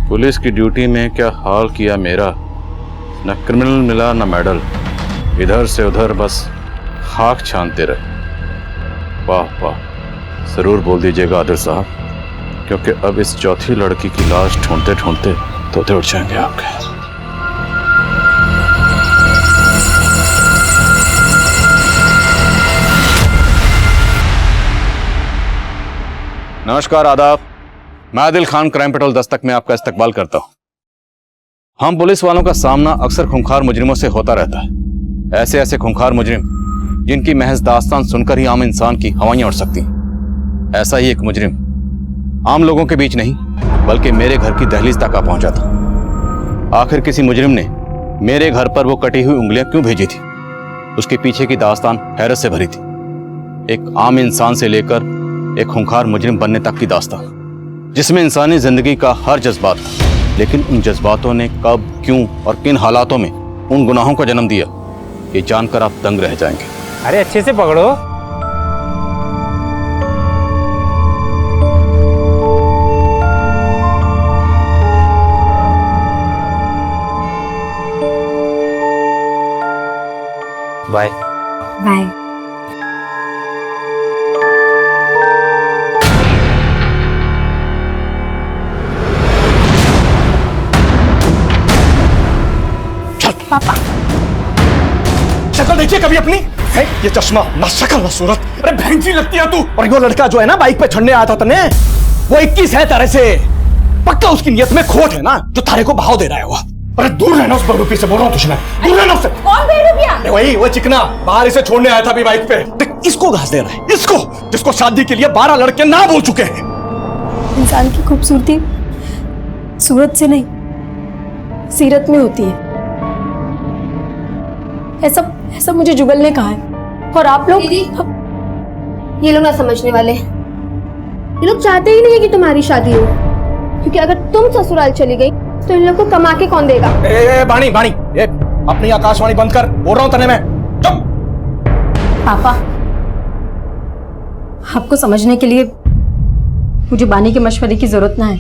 Police की duty में क्या हाल किया मेरा। न क्रिमिनल मिला न मेडल, इधर से उधर बस खाक छानते रहे। वाह वाह, जरूर बोल दीजिएगा आदिल साहब, क्योंकि अब इस चौथी लड़की की लाश ढूंढते ढूंढते तोते उठ जाएंगे आपके। नमस्कार, आदाब। मैं आदिल खान क्राइम पेट्रोल दस्तक में आपका इस्तकबाल करता हूं। हम पुलिस वालों का सामना अक्सर खूंखार मुजरिमों से होता रहता है। ऐसे ऐसे खूंखार मुजरिम जिनकी महज दास्तान सुनकर ही आम इंसान की हवाइयां उड़ सकती हैं। ऐसा ही एक मुजरिम आम लोगों के बीच नहीं बल्कि मेरे घर की दहलीज तक आ पहुंचा था। आखिर किसी मुजरिम ने मेरे घर पर वो कटी हुई उंगलियां क्यों भेजी थी? उसके पीछे की दास्तान हैरत से भरी थी। एक आम इंसान से लेकर एक खूंखार मुजरिम बनने तक की दास्तान, जिसमें इंसानी जिंदगी का हर जज्बात था। लेकिन उन जज्बातों ने कब, क्यों और किन हालातों में उन गुनाहों को जन्म दिया, ये जानकर आप दंग रह जाएंगे। अरे अच्छे से पकड़ो। Bye bye. पापा शक्ल देखिए कभी अपनी है? ये चश्मा ना शक्ल ना सूरत। अरे भैंसी लगती है तू। और वो लड़का जो है ना बाइक पे चढ़ने आया था तने, वो 21 है तारे से। पक्का उसकी नियत में खोट है ना, जो तारे को भाव दे रहा है वो। अरे दूर रहना उस बेवकूफी से, बोल रहा हूँ तुझे मैं। दूर रहना उससे। कौन बेवकूफिया? वही वो चिकना बाहर इसे छोड़ने आया था अभी बाइक पे। देख इसको घास दे रहा है, इसको जिसको शादी के लिए 12 लड़के ना बोल चुके हैं। इंसान की खूबसूरती सूरत से नहीं सीरत में होती है। ऐसा मुझे जुगल ने कहा है। और आप लोग ये लोग ना समझने वाले, ये लोग चाहते ही नहीं है कि तुम्हारी शादी हो, क्योंकि अगर तुम ससुराल चली गई तो इन लोग को कमा के कौन देगा। बाणी बाणी ये अपनी आकाशवाणी बंद कर, बोल रहा हूं तने मैं। चुप। पापा, आपको समझने के लिए मुझे बानी के मशवरे की जरूरत ना है।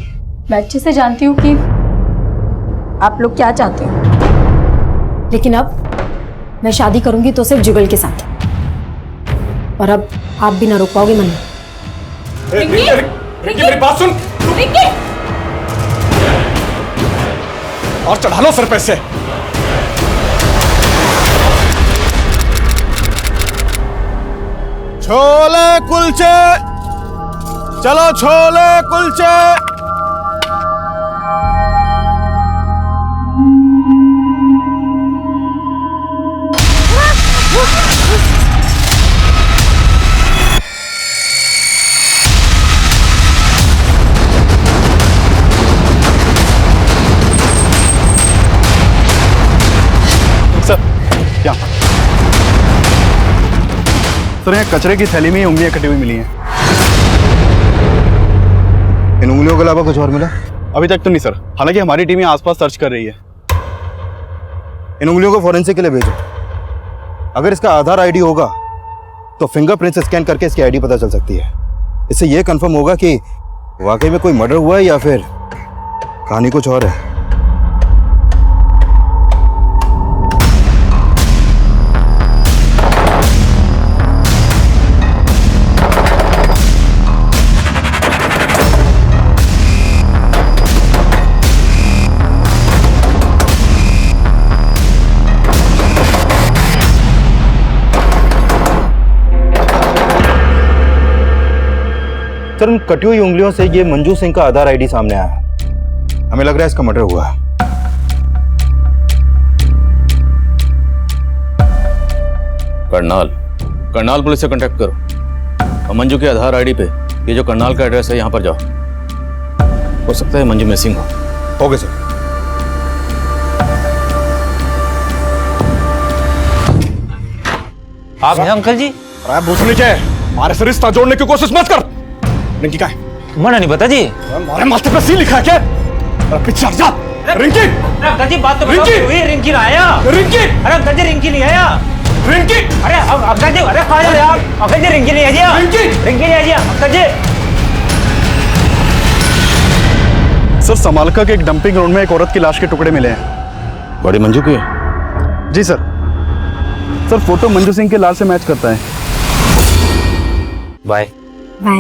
मैं अच्छे से जानती हूँ कि आप लोग क्या चाहते हो, लेकिन अब मैं शादी करूंगी तो सिर्फ जुगल के साथ, और अब आप भी ना रोक पाओगे मन में। रिंकी मेरी बात सुन। और चढ़ा लो सर पे से। छोले कुलचे, चलो छोले कुलचे। सर यहाँ कचरे की थैली में ही उंगलियां कटी हुई मिली हैं। इन उंगलियों के अलावा कुछ और मिला? अभी तक तो नहीं सर, हालांकि हमारी टीम यहाँ आसपास सर्च कर रही है। इन उंगलियों को फॉरेंसिक के लिए भेजो। अगर इसका आधार आईडी होगा तो फिंगरप्रिंट्स स्कैन करके इसकी आईडी पता चल सकती है। इससे यह कंफर्म होगा कि वाकई में कोई मर्डर हुआ है या फिर कहानी कुछ और है। सर उन कटी हुई उंगलियों से ये मंजू सिंह का आधार आईडी सामने आया है। हमें लग रहा है इसका मर्डर हुआ है। करनाल पुलिस से कांटेक्ट करो और मंजू के आधार आईडी पे ये जो करनाल का एड्रेस है यहाँ पर जाओ। हो सकता है मंजू मिसिंग हो। Okay sir. आप हैं अंकल जी? अरे भूसने क्या है, हमारे से रिश्ता जोड़ने की कोशिश मत कर। रिंकी का है? मना नहीं पता जी। हमारे माथे पे सी लिखा है क्या? अरे पीछे हट जा। रिंकी! अंकल जी बात तो रिंकी! रिंकी ना आया। रिंकी! अरे अंकल जी रिंकी नहीं आया। रिंकी! अरे अंकल जी, अरे कहाँ जा रहे आप? अंकल जी रिंकी नहीं आई जी। रिंकी! रिंकी नहीं आई जी अंकल जी। सर समालका के एक डंपिंग ग्राउंड में एक औरत की लाश के टुकड़े मिले हैं। बड़ी मंजू की है? जी sir. Sir photo Manju Singh के लाश से मैच करता है। बाय। बाय।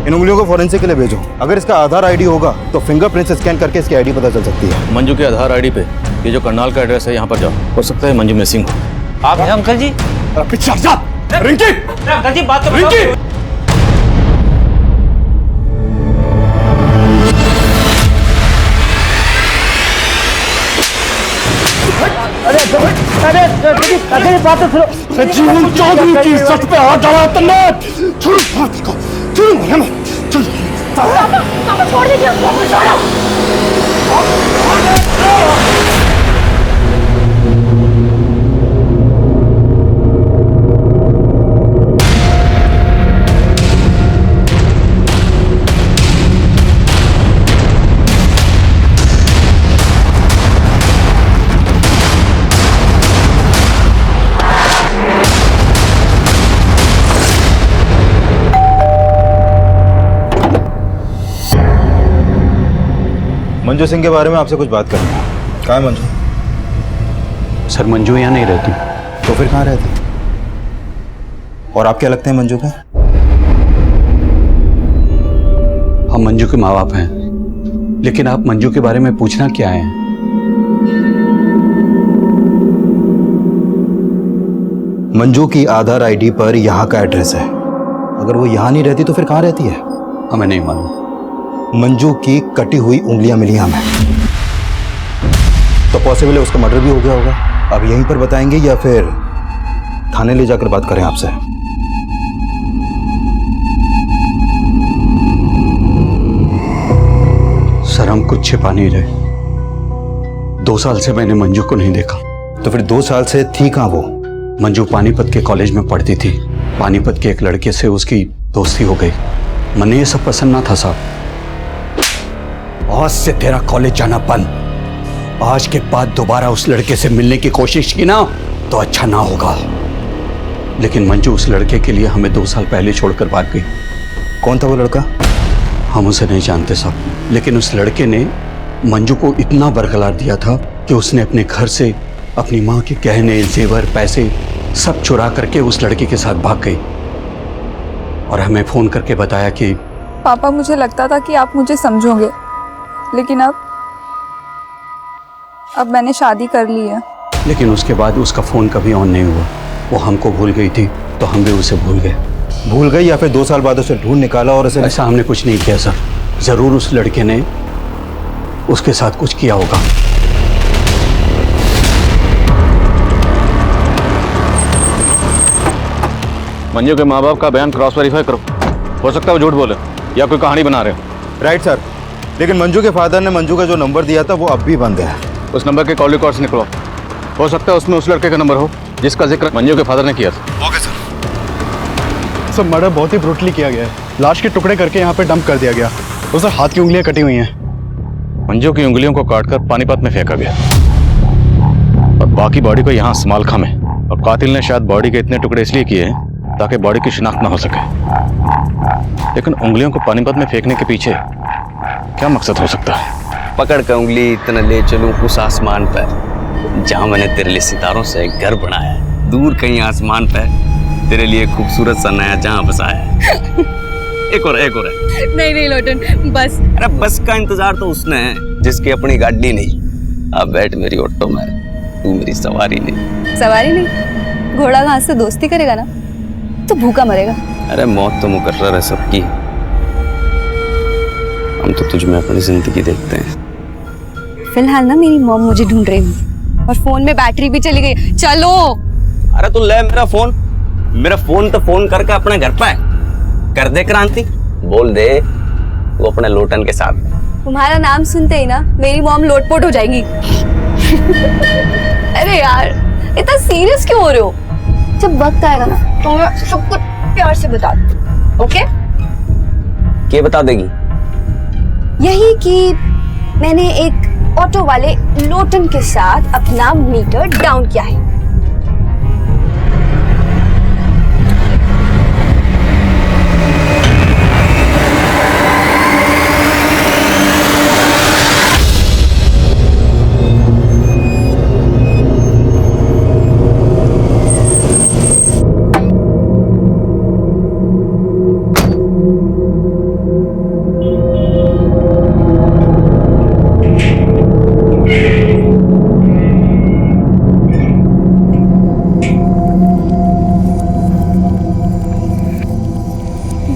इन उंगलियों को फॉरेंसिक के लिए भेजो। अगर इसका आधार आईडी होगा तो फिंगरप्रिंट स्कैन करके इसकी आईडी पता चल सकती है। मंजू के आधार आईडी पे ये जो करनाल का एड्रेस है यहाँ पर जाओ, हो सकता है मंजू मिसिंग हो। आप हैं अंकल जी? अरे पीछे हट जा। रिंकी, अरे अंकल जी बात तो बताओ। रिंकी, जीवन चौधरी की इज्जत पे हाथ डाला तुमने। छोड़ो हाथ को, छोड़ो मुझे, छोड़ो। मंजू सिंह के बारे में आपसे कुछ बात करनी है। कहाँ है मंजू? सर मंजू यहाँ नहीं रहती। तो फिर कहाँ रहती? और आप क्या लगते हैं मंजू के? हम मंजू के माँ बाप हैं, लेकिन आप मंजू के बारे में पूछना क्या है? मंजू की आधार आईडी पर यहाँ का एड्रेस है। अगर वो यहाँ नहीं रहती तो फिर कहाँ रहती है? हमें नहीं मालूम। मंजू की कटी हुई उंगलियां मिली हमें, तो पॉसिबल है उसका मर्डर भी हो गया होगा। अब यहीं पर बताएंगे या फिर थाने ले जाकर बात करें आपसे? सर हम कुछ छिपा नहीं रहे। 2 साल से मैंने मंजू को नहीं देखा। तो फिर 2 साल से थी कहाँ वो? मंजू पानीपत के कॉलेज में पढ़ती थी। पानीपत के एक लड़के से उसकी दोस्ती हो गई। मने ये सब पसंद ना था साहब। आज से तेरा कॉलेज जाना बंद। आज के बाद दोबारा उस लड़के से मिलने की कोशिश की ना तो अच्छा ना होगा। लेकिन मंजू उस लड़के के लिए हमें 2 साल पहले छोड़कर भाग गई। कौन था वो लड़का? हम उसे नहीं जानते साहब, लेकिन उस लड़के ने मंजू को इतना बरकरार दिया था कि उसने अपने घर से अपनी माँ के गहने, जेवर, पैसे सब चुरा करके उस लड़के के साथ भाग गई और हमें फोन करके बताया कि पापा मुझे लगता था कि आप मुझे समझोगे, लेकिन अब मैंने शादी कर ली है। लेकिन उसके बाद उसका फोन कभी ऑन नहीं हुआ। वो हमको भूल गई थी तो हम भी उसे भूल गए। भूल गई या फिर 2 साल बाद उसे ढूंढ निकाला और उसे? ऐसा हमने कुछ नहीं किया सर। जरूर उस लड़के ने उसके साथ कुछ किया होगा। मंजू के माँ बाप का बयान क्रॉस वेरीफाई करो, हो सकता है वो झूठ बोले या कोई कहानी बना रहे हो। राइट सर, लेकिन मंजू के फादर ने मंजू का जो नंबर दिया था वो अब भी बंद है। उस नंबर के कॉल रिकॉर्ड्स निकलो, हो सकता है उसमें उस लड़के का नंबर हो जिसका जिक्र मंजू के फादर ने किया था। Okay sir. सर मर्डर बहुत ही ब्रूटली किया गया है। लाश के टुकड़े करके यहाँ पे डंप कर दिया गया। उसे हाथ की उंगलियां कटी हुई हैं। मंजू की उंगलियों को काटकर पानीपत में फेंका गया और बाकी बॉडी को यहाँ समालखा में। और कातिल ने शायद बॉडी के इतने टुकड़े इसलिए किए हैं ताकि बॉडी की शिनाख्त ना हो सके। लेकिन उंगलियों को पानीपत में फेंकने के पीछे क्या मकसद हो सकता है? पकड़ कर उंगली इतना ले चलूं उस आसमान पर जहां मैंने तेरे लिए सितारों से एक घर बनाया है। दूर कहीं आसमान पर तेरे लिए खूबसूरत सा नया जहां बसाया है। एक और है। नहीं लोटन, बस। अरे बस का इंतजार तो उसने है जिसकी अपनी गाड़ी नहीं। अब बैठ मेरी ऑटो में, तू मेरी सवारी नहीं। सवारी नहीं? घोड़ा घास से दोस्ती करेगा ना तो भूखा मरेगा। अरे मौत तो मुकर्रर है सबकी। हम तो तुझ में अपनी जिंदगी देखते हैं। फिलहाल ना मेरी मॉम मुझे ढूंढ रही है और फोन में बैटरी भी चली गई। चलो। अरे तू ले मेरा फोन तो फोन करके अपने घर पे कर दे क्रांति। बोल दे वो अपने लोटन के साथ। तुम्हारा नाम सुनते ही ना मेरी मॉम लोटपोट हो जाएगी। अरे यार इतना सीरियस क्यों हो रहे हो? जब वक्त आएगा ना तो मैं सब कुछ प्यार से बता दूँ। ओके? क्या बता देगी? यही कि मैंने एक ऑटो वाले लोटन के साथ अपना मीटर डाउन किया है।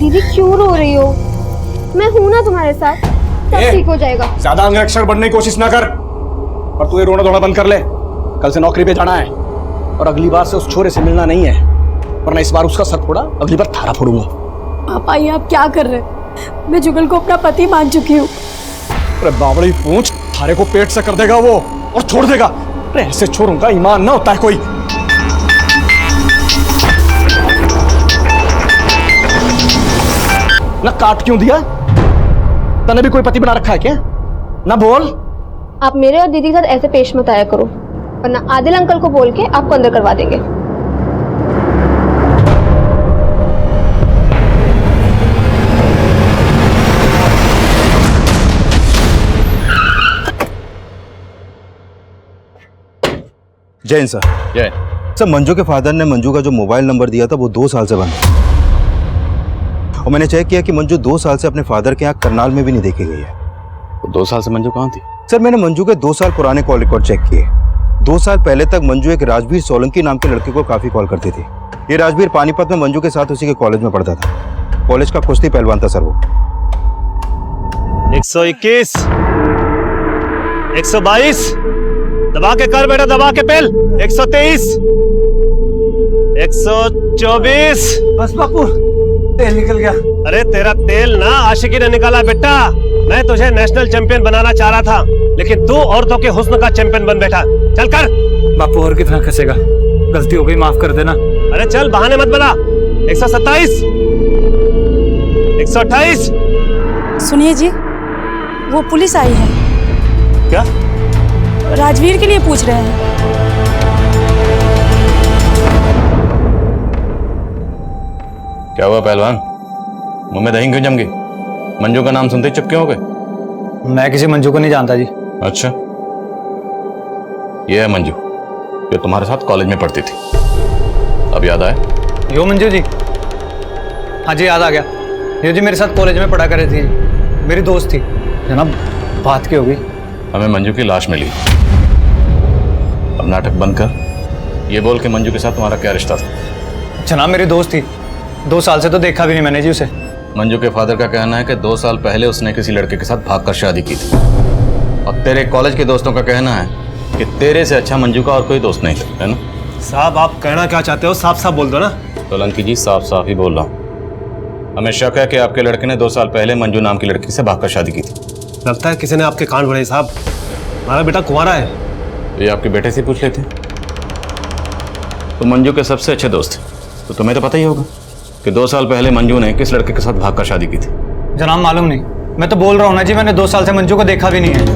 दीदी क्यों रो रही हो? मैं हूं ना तुम्हारे साथ, सब ठीक हो जाएगा। ज्यादा अंगरक्षक बनने की कोशिश ना कर और तू ये रोना धोना बंद कर ले। कल से नौकरी पे जाना है और अगली बार से उस छोरे से मिलना नहीं है, वरना इस बार उसका सर फोड़ा, अगली बार थारा फोड़ूंगा। पापा ये आप क्या कर रहे हैं? मैं जुगल को अपना पति मान चुकी हूँ। अरे बावड़ी पूंछ, थारे को पेट से कर देगा वो और छोड़ देगा। अरे ऐसे छोरों का ईमान ना होता है कोई। ना काट क्यों दिया? तने भी कोई पति बना रखा है क्या? ना बोल। आप मेरे और दीदी के साथ ऐसे पेश मत आया करो, वरना आदिल अंकल को बोल के आपको अंदर करवा देंगे। जैन सर। जय। सर, मंजू के फादर ने मंजू का जो मोबाइल नंबर दिया था वो 2 साल से बंद है और मैंने चेक किया कि मंजू 2 साल से अपने फादर के यहाँ करनाल में भी नहीं देखी गई है। तो 2 साल से मंजू कहाँ थी? सर, मैंने मंजू के 2 साल पुराने कॉल रिकॉर्ड चेक किए। 2 साल पहले तक मंजू एक राजवीर सोलंकी नाम के लड़के को काफी कॉल करती थी। ये राजवीर पानीपत में मंजू के साथ उसी के कॉलेज में पढ़ता था। कॉलेज का कुश्ती पहलवान था सर वो। 121, 122, दबा के कर बेटा, दबा के पेल। 123, 124। बस बापू, तेल निकल गया। अरे तेरा तेल ना आशिकी ने निकाला बेटा। मैं तुझे नेशनल चैंपियन बनाना चाह रहा था, लेकिन तू औरतों के हुस्न का चैंपियन बन बैठा। चल कर। बापू और कितना खसेगा? गलती हो गई, माफ कर देना। अरे चल, बहाने मत बना। 127, 128। सुनिए जी, वो पुलिस आई है। क्या? राजवीर के लिए पूछ रहे हैं। क्या हुआ पहलवान? मुंह में दही क्यों जम गई? मंजू का नाम सुनते ही चुप क्यों हो गए? मैं किसी मंजू को नहीं जानता जी। अच्छा, ये है मंजू जो तुम्हारे साथ कॉलेज में पढ़ती थी। अब याद आया? यो मंजू जी? हाँ जी, याद आ गया। ये जी मेरे साथ कॉलेज में पढ़ा कर रही थी, मेरी दोस्त थी जनाब। बात की होगी। हमें मंजू की लाश मिली। अब नाटक बंद कर, ये बोल के मंजू के साथ तुम्हारा क्या रिश्ता था? जनाब मेरी दोस्त थी, 2 साल से तो देखा भी नहीं मैंने जी उसे। मंजू के फादर का कहना है कि 2 साल पहले उसने किसी लड़के के साथ भागकर शादी की थी और तेरे कॉलेज के दोस्तों का कहना है कि तेरे से अच्छा मंजू का और कोई दोस्त नहीं था, है ना? साहब, आप कहना क्या चाहते हो? साफ साफ बोल दो ना। सोलंकी जी, साफ साफ ही बोल रहा हूँ। हमें शक है कि आपके लड़के ने 2 साल पहले मंजू नाम की लड़की से भागकर शादी की थी। लगता है किसी ने आपके कान भरे साहब। हमारा बेटा कुंवारा है। तो ये आपके बेटे से पूछ लेते। तो मंजू के सबसे अच्छे दोस्त, तो तुम्हें तो पता ही होगा कि 2 साल पहले मंजू ने किस लड़के के साथ भागकर शादी की थी। जनाब मालूम नहीं, मैं तो बोल रहा हूँ ना जी, मैंने 2 साल से मंजू को देखा भी नहीं है।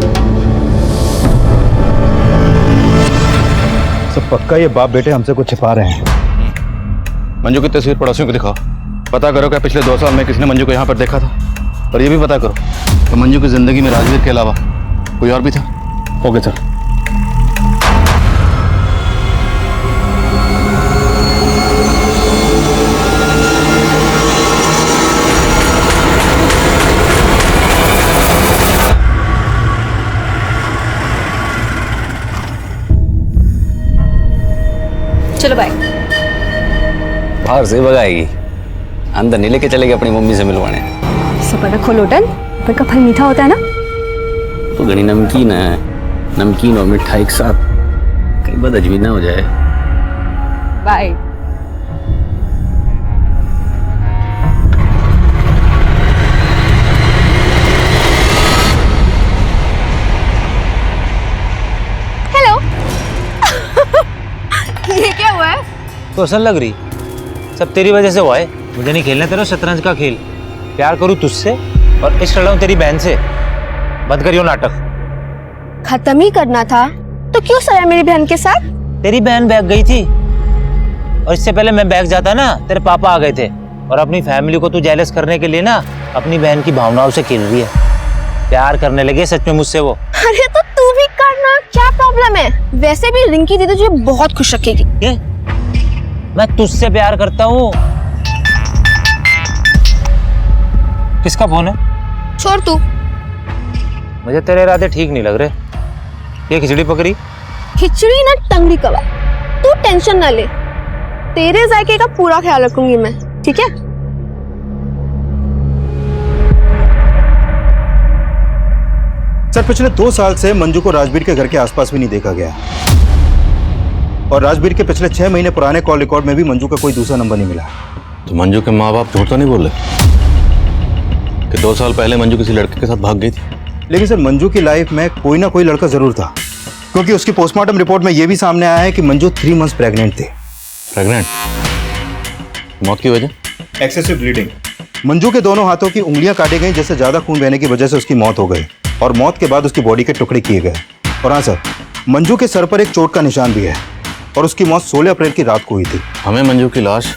सब पक्का ये बाप बेटे हमसे कुछ छिपा रहे हैं। मंजू की तस्वीर पड़ोसियों को दिखाओ, पता करो कि पिछले 2 साल में किसने मंजू को यहाँ पर देखा था। और ये भी पता करो कि मंजू की जिंदगी में राजवीर के अलावा कोई और भी था। Okay sir. चलो बाय। बाहर से भगाएगी, अंदर नहीं लेके चलेगी अपनी मम्मी से मिलवाने। सपना खोलोटन, ऊपर का फल मीठा होता है ना? तो घनी नमकीन है, नमकीन और मिठाई एक साथ, कहीं बदहजमी ना हो जाए। बाय। हेलो। ये क्या हुआ है? तो असल लग रही, सब तेरी वजह से हुआ है। मुझे नहीं खेलना तेरा शतरंज का खेल। प्यार करूं तुझसे और इश्क लड़ाऊं तेरी बहन से। बंद करियो नाटक। खत्म ही करना था तो क्यों सया मेरी बहन के साथ? तेरी बहन भाग गई थी और इससे पहले मैं भाग जाता ना, तेरे पापा आ गए थे। और अपनी फैमिली को तू जेलस करने के लिए ना अपनी बहन की भावनाओं से खेल रही है। प्यार करने लगे सच में मुझसे वो। अरे तो तू भी करना, क्या प्रॉब्लम है? वैसे भी रिंकी दीदी तुझे बहुत खुश रखेगी। मैं तुझसे प्यार करता हूँ। किसका फोन है? छोड़ तू। मुझे तेरे इरादे ठीक नहीं लग रहे। ये खिचड़ी पकड़ी? खिचड़ी ना टंगड़ी कबाब। तू टेंशन ना ले, तेरे जायके का पूरा ख्याल रखूंगी मैं, ठीक है? सर पिछले 2 साल से मंजू को राजवीर के घर के आसपास भी नहीं देखा गया, और राजवीर के पिछले 6 महीने पुराने कॉल रिकॉर्ड में भी मंजू का कोई दूसरा नंबर नहीं मिला। तो मंजू के माँ बाप झूठ तो नहीं बोले कि 2 साल पहले मंजू किसी लड़के के साथ भाग गई थी? लेकिन सर मंजू की लाइफ में कोई ना कोई लड़का जरूर था, क्योंकि उसकी पोस्टमार्टम रिपोर्ट में यह भी सामने आया है कि मंजू 3 मंथ्स प्रेग्नेंट थी। प्रेग्नेंट? मौत की वजह? Excessive bleeding. मंजू के दोनों हाथों की उंगलियां काटी गई, जिससे ज्यादा खून बहने की वजह से उसकी मौत हो गई, और मौत के बाद उसकी बॉडी के टुकड़े किए गए। और हाँ सर, मंजू के सर पर एक चोट का निशान भी है, और उसकी मौत 16 अप्रैल की रात को हुई थी। हमें मंजू की लाश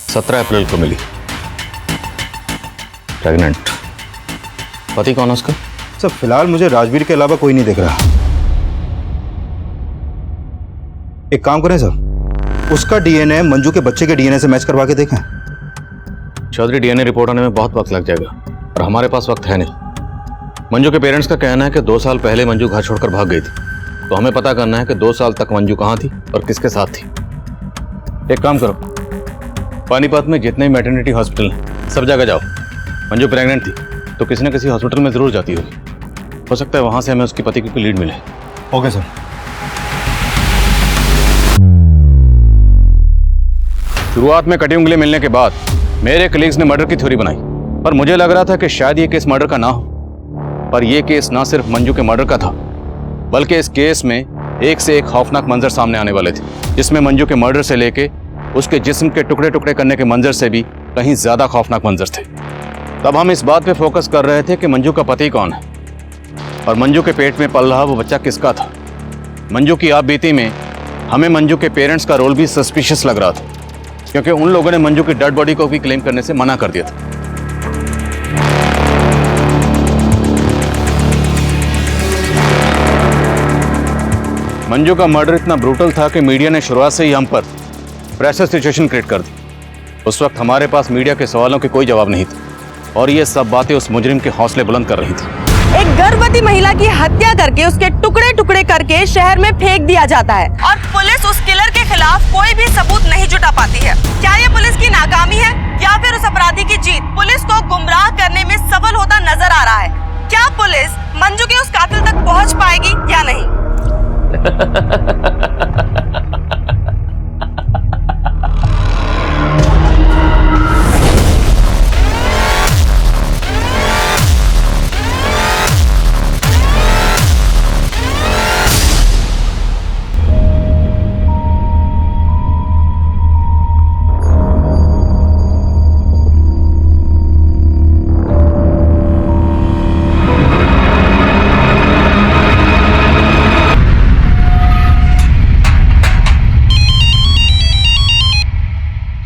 17 अप्रैल को मिली, प्रेग्नेंट। पति कौन है उसका? सर फिलहाल मुझे राजवीर के अलावा कोई नहीं दिख रहा। एक काम करें सर, उसका डीएनए मंजू के बच्चे के डीएनए से मैच करवा के देखें। चौधरी, डीएनए रिपोर्ट आने में बहुत वक्त लग जाएगा, और हमारे पास वक्त है नहीं। मंजू के पेरेंट्स का कहना है कि 2 साल पहले मंजू घर छोड़कर भाग गई थी, तो हमें पता करना है कि 2 साल तक मंजू कहाँ थी और किसके साथ थी। एक काम करो, पानीपत में जितने मैटरनिटी हॉस्पिटल हैं सब जगह जाओ। मंजू प्रेग्नेंट थी तो किसी न किसी हॉस्पिटल में जरूर जाती होगी, हो सकता है वहां से हमें उसकी पति की कोई लीड मिले। Okay sir. शुरुआत में कटी उंगली मिलने के बाद मेरे कलीग्स ने मर्डर की थ्योरी बनाई, पर मुझे लग रहा था कि शायद ये केस मर्डर का ना हो। पर यह केस ना सिर्फ मंजू के मर्डर का था, बल्कि इस केस में एक से एक खौफनाक मंजर सामने आने वाले थे, जिसमें मंजू के मर्डर से लेके उसके जिस्म के टुकड़े टुकड़े करने के मंजर से भी कहीं ज्यादा खौफनाक मंजर थे। तब हम इस बात पे फोकस कर रहे थे कि मंजू का पति कौन है, और मंजू के पेट में पल रहा वो बच्चा किसका था। मंजू की आप बीती में हमें मंजू के पेरेंट्स का रोल भी सस्पिशियस लग रहा था, क्योंकि उन लोगों ने मंजू की डेड बॉडी को भी क्लेम करने से मना कर दिया था। मंजू का मर्डर इतना ब्रूटल था कि मीडिया ने शुरुआत से ही हम पर प्रेशर सिचुएशन क्रिएट कर दी। उस वक्त हमारे पास मीडिया के सवालों के कोई जवाब नहीं थे, और ये सब बातें उस मुजरिम के हौसले बुलंद कर रही थी। एक गर्भवती महिला की हत्या करके उसके टुकड़े टुकड़े करके शहर में फेंक दिया जाता है, और पुलिस उस किलर के खिलाफ कोई भी सबूत नहीं जुटा पाती है। क्या ये पुलिस की नाकामी है या फिर उस अपराधी की जीत पुलिस को गुमराह करने में सफल होता नजर आ रहा है? क्या पुलिस मंजू के उस कातिल तक पहुंच पाएगी या नहीं?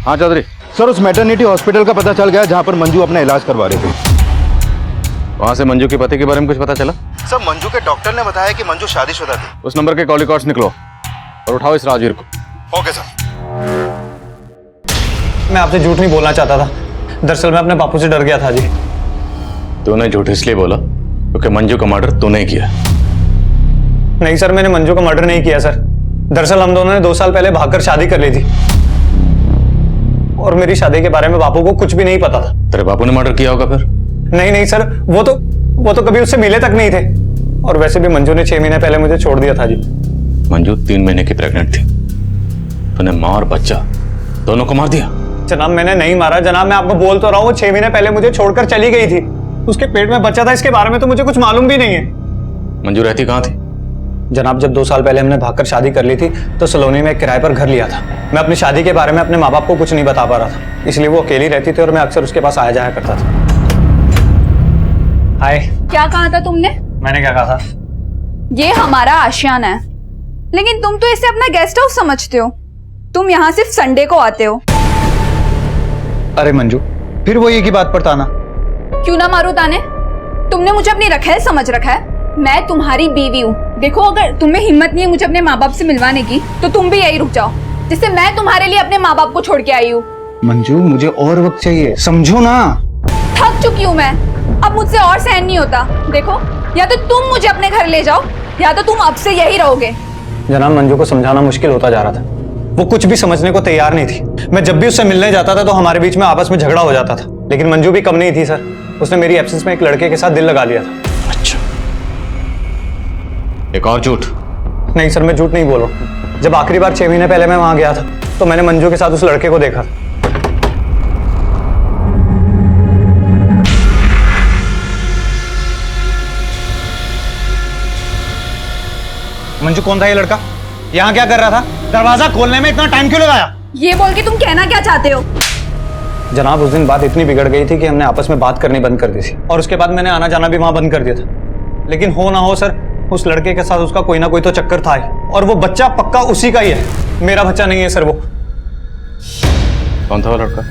हाँ चौधरी। सर उस मैटरनिटी हॉस्पिटल का पता चल गया जहां पर मंजू अपना इलाज करवा रही थी। वहां से मंजू के पति के बारे में कुछ पता चला? सर मंजू के डॉक्टर ने बताया कि मंजू शादीशुदा थी। उस नंबर के कॉल रिकॉर्ड्स निकलो और उठाओ इस राजवीर को। Okay sir. मैं आपसे झूठ नहीं बोलना चाहता था, दरअसल मैं अपने बापू से डर गया था जी। तूने झूठ इसलिए बोला क्योंकि मंजू का मर्डर तूने ही किया? नहीं सर, मैंने मंजू का मर्डर नहीं किया सर। दरअसल हम दोनों ने 2 साल पहले भागकर शादी कर ली थी, और मेरी शादी के बारे में बापू को कुछ भी नहीं पता था। तेरे बापू ने मर्डर किया होगा फिर? नहीं सर, वो तो कभी उससे मिले तक नहीं थे, और वैसे भी मंजू ने 6 महीने पहले मुझे छोड़ दिया था जी। मंजू 3 महीने की प्रेग्नेंट थी, तूने माँ और बच्चा दोनों को मार दिया? जनाब मैंने नहीं मारा जनाब, मैं आपको बोल तो रहा हूँ, 6 महीने पहले मुझे छोड़कर चली गई थी। उसके पेट में बच्चा था, इसके बारे में तो मुझे कुछ मालूम भी नहीं है। मंजू रहती कहाँ थी? जनाब जब 2 साल पहले हमने भागकर शादी कर ली थी तो सलोनी में एक किराए पर घर लिया था। मैं अपनी शादी के बारे में अपने माँ बाप को कुछ नहीं बता पा रहा था, इसलिए वो अकेली रहती थी और मैं अक्सर उसके पास आया जाया करता था। हाय। क्या कहा था तुमने? मैंने क्या कहा था? ये हमारा आशियाना है, लेकिन तुम तो इसे अपना गेस्ट हाउस समझते हो। तुम यहाँ सिर्फ संडे को आते हो। अरे मंजू, फिर वो एक ही बात पर ताना। क्यों ना मारो ताने? तुमने मुझे अपनी रखेल समझ रखा है। मैं तुम्हारी बीवी हूँ। देखो, अगर तुम्हें हिम्मत नहीं है मुझे अपने माँ बाप से मिलवाने की, तो तुम भी यही रुक जाओ, जिससे मैं तुम्हारे लिए अपने माँ बाप को छोड़ के आई हूँ। मंजू मुझे और वक्त चाहिए, समझो ना। थक चुकी हूँ मैं, अब मुझसे और सहन नहीं होता। देखो, या तो तुम मुझे अपने घर ले जाओ, या तो तुम अब से यही रहोगे। जनाब मंजू को समझाना मुश्किल होता जा रहा था, वो कुछ भी समझने को तैयार नहीं थी। मैं जब भी उससे मिलने जाता था तो हमारे बीच में आपस में झगड़ा हो जाता था, लेकिन मंजू भी कम नहीं थी सर। उसने मेरी एब्सेंस में एक लड़के के साथ दिल लगा लिया था। अच्छा, एक और झूठ। नहीं सर, मैं झूठ नहीं बोल रहा हूँ। जब आखिरी बार 6 महीने पहले मैं वहां गया था तो मैंने मंजू के साथ उस लड़के को देखा। मंजू, कौन था ये लड़का? यहाँ क्या कर रहा था? दरवाजा खोलने में इतना टाइम क्यों लगाया? ये बोल के तुम कहना क्या चाहते हो? जनाब, उस दिन बात इतनी बिगड़ गई थी कि हमने आपस में बात करनी बंद कर दी थी और उसके बाद मैंने आना जाना भी वहां बंद कर दिया था। लेकिन हो ना हो सर, उस लड़के के साथ उसका कोई ना कोई तो चक्कर था ही, और वो बच्चा पक्का उसी का ही है। मेरा बच्चा नहीं है सर वो। कौन था वो लड़का?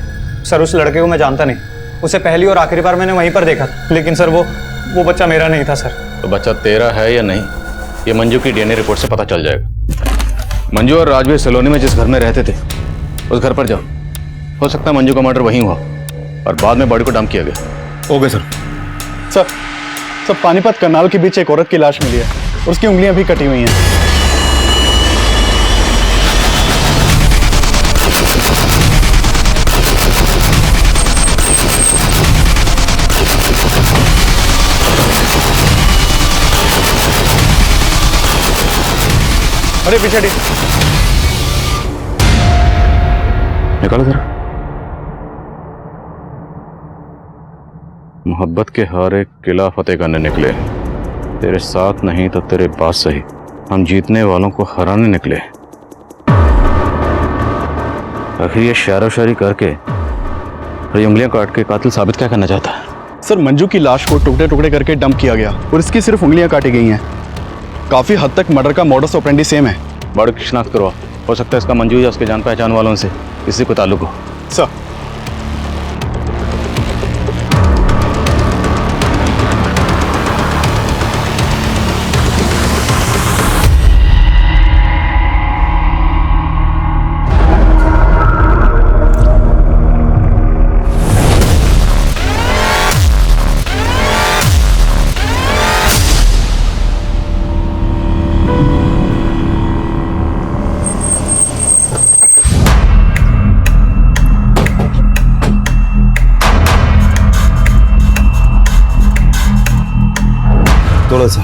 सर, उस लड़के को मैं जानता नहीं। उसे पहली और आखिरी बार मैंने वहीं पर देखा था, लेकिन सर वो बच्चा मेरा नहीं था सर। तो बच्चा तेरा है या नहीं, ये मंजू की डीएनए रिपोर्ट से पता चल जाएगा। मंजू और राजवीर सलोनी में जिस घर में रहते थे उस घर पर जाओ। हो सकता है मंजू का मर्डर वहीं हुआ और बाद में बॉडी को डंप किया गया। Okay sir. सर, पानीपत कनाल के बीच एक औरत की लाश मिली है और उसकी उंगलियां भी कटी हुई हैं। अरे पीछे निकालो जरा। मोहब्बत के हारे किला फतेह करने निकले, तेरे साथ नहीं तो तेरे पास सही, हम जीतने वालों को हराने निकले। आखिर ये शायरो शायरी करके और ये उंगलियां काट के कातिल साबित क्या करना चाहता है? सर, मंजू की लाश को टुकड़े टुकड़े करके डंप किया गया और इसकी सिर्फ उंगलियां काटी गई हैं। काफी हद तक मर्डर का मॉडस ऑपरेंडी सेम है। बॉडी की शिनाख्त करवा। हो सकता है इसका मंजू या उसके जान पहचान वालों से किसी को ताल्लुक हो। सर, थोड़ा सा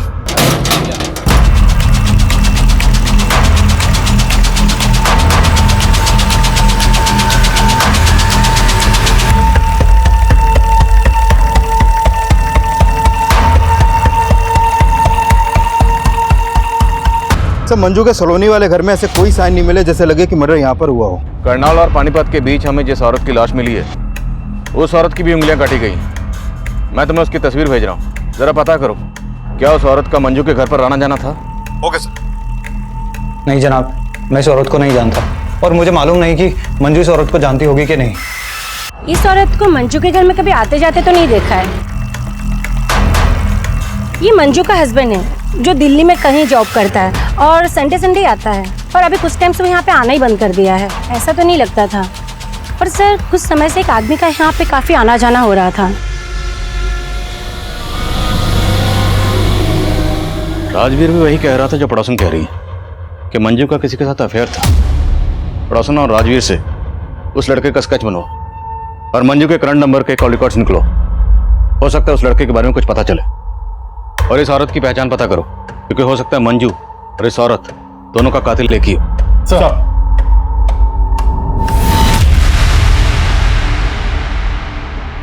सर, मंजू के सलोनी वाले घर में ऐसे कोई साइन नहीं मिले जैसे लगे कि मर्डर यहाँ पर हुआ हो। करनाल और पानीपत के बीच हमें जिस औरत की लाश मिली है उस औरत की भी उंगलियां काटी गई। मैं तुम्हें उसकी तस्वीर भेज रहा हूँ, जरा पता करो क्या उस औरत का मंजू के घर पर आना जाना था? Okay sir. नहीं जनाब, मैं इस औरत को नहीं जानता और मुझे मालूम नहीं कि मंजू इस औरत को जानती होगी कि नहीं। इस औरत को मंजू के घर में कभी आते जाते तो नहीं देखा है। ये मंजू का हस्बैंड है जो दिल्ली में कहीं जॉब करता है और संडे संडे आता है, और अभी कुछ टाइम से वो यहाँ पे आना ही बंद कर दिया है। ऐसा तो नहीं लगता था, पर सर कुछ समय से एक आदमी का यहाँ पे काफी आना जाना हो रहा था। राजवीर भी वही कह रहा था जो पड़ोसन कह रही है कि मंजू का किसी के साथ अफेयर था। पड़ोसन और राजवीर से उस लड़के का स्केच बनो और मंजू के करंट नंबर के कॉल रिकॉर्ड्स निकलो। हो सकता है उस लड़के के बारे में कुछ पता चले, और इस औरत की पहचान पता करो, क्योंकि हो सकता है मंजू और इस औरत दोनों का कातिल एक ही हो। सर,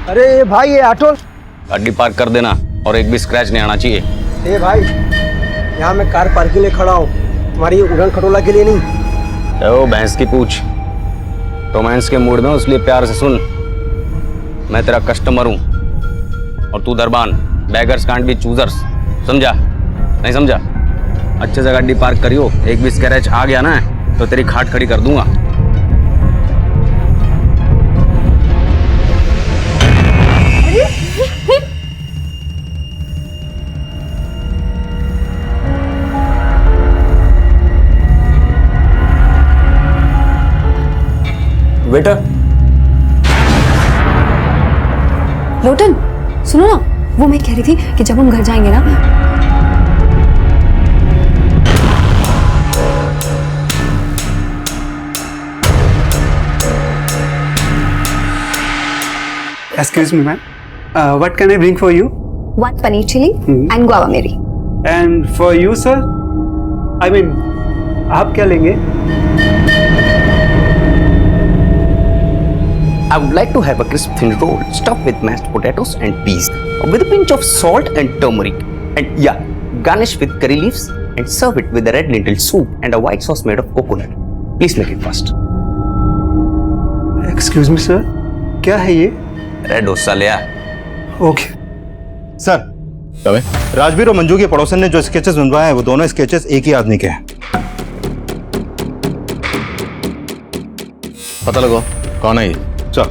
अरे भाई, ये ऑटो गाड़ी पार्क कर देना और एक भी स्क्रैच नहीं आना चाहिए। ए भाई, यहाँ मैं कार पार्क के लिए खड़ा हूँ, तुम्हारी उड़न खटोला के लिए नहीं। ओ भैंस की पूछ, रोमांस के मूड में उसलिए प्यार से सुन, मैं तेरा कस्टमर हूँ और तू दरबान। बैगर्स कांट बी चूजर्स, समझा? नहीं समझा? अच्छे से गाड़ी पार्क करियो, एक भी स्क्रैच आ गया ना तो तेरी खाट खड़ी कर दूंगा। वेटर, लोटन सुनो ना, वो मैं कह रही थी कि जब हम घर जाएंगे ना, Excuse me, ma'am. What can I bring for you? 1 paneer chili and guava meri. And for you, sir? I mean, आप क्या लेंगे? I would like to have a crisp thin roll stuffed with mashed potatoes and peas with a pinch of salt and turmeric. And yeah, garnish with curry leaves and serve it with a red lentil soup and a white sauce made of coconut. Please make it fast. Excuse me, sir. क्या है ये? Red dosa ले आ। Okay. Sir, Rajveer और मंजू के पड़ोसन ने जो sketches बनवाए हैं वो दोनों स्केचेस एक ही आदमी के हैं। पता लगाओ कौन है ये। सर,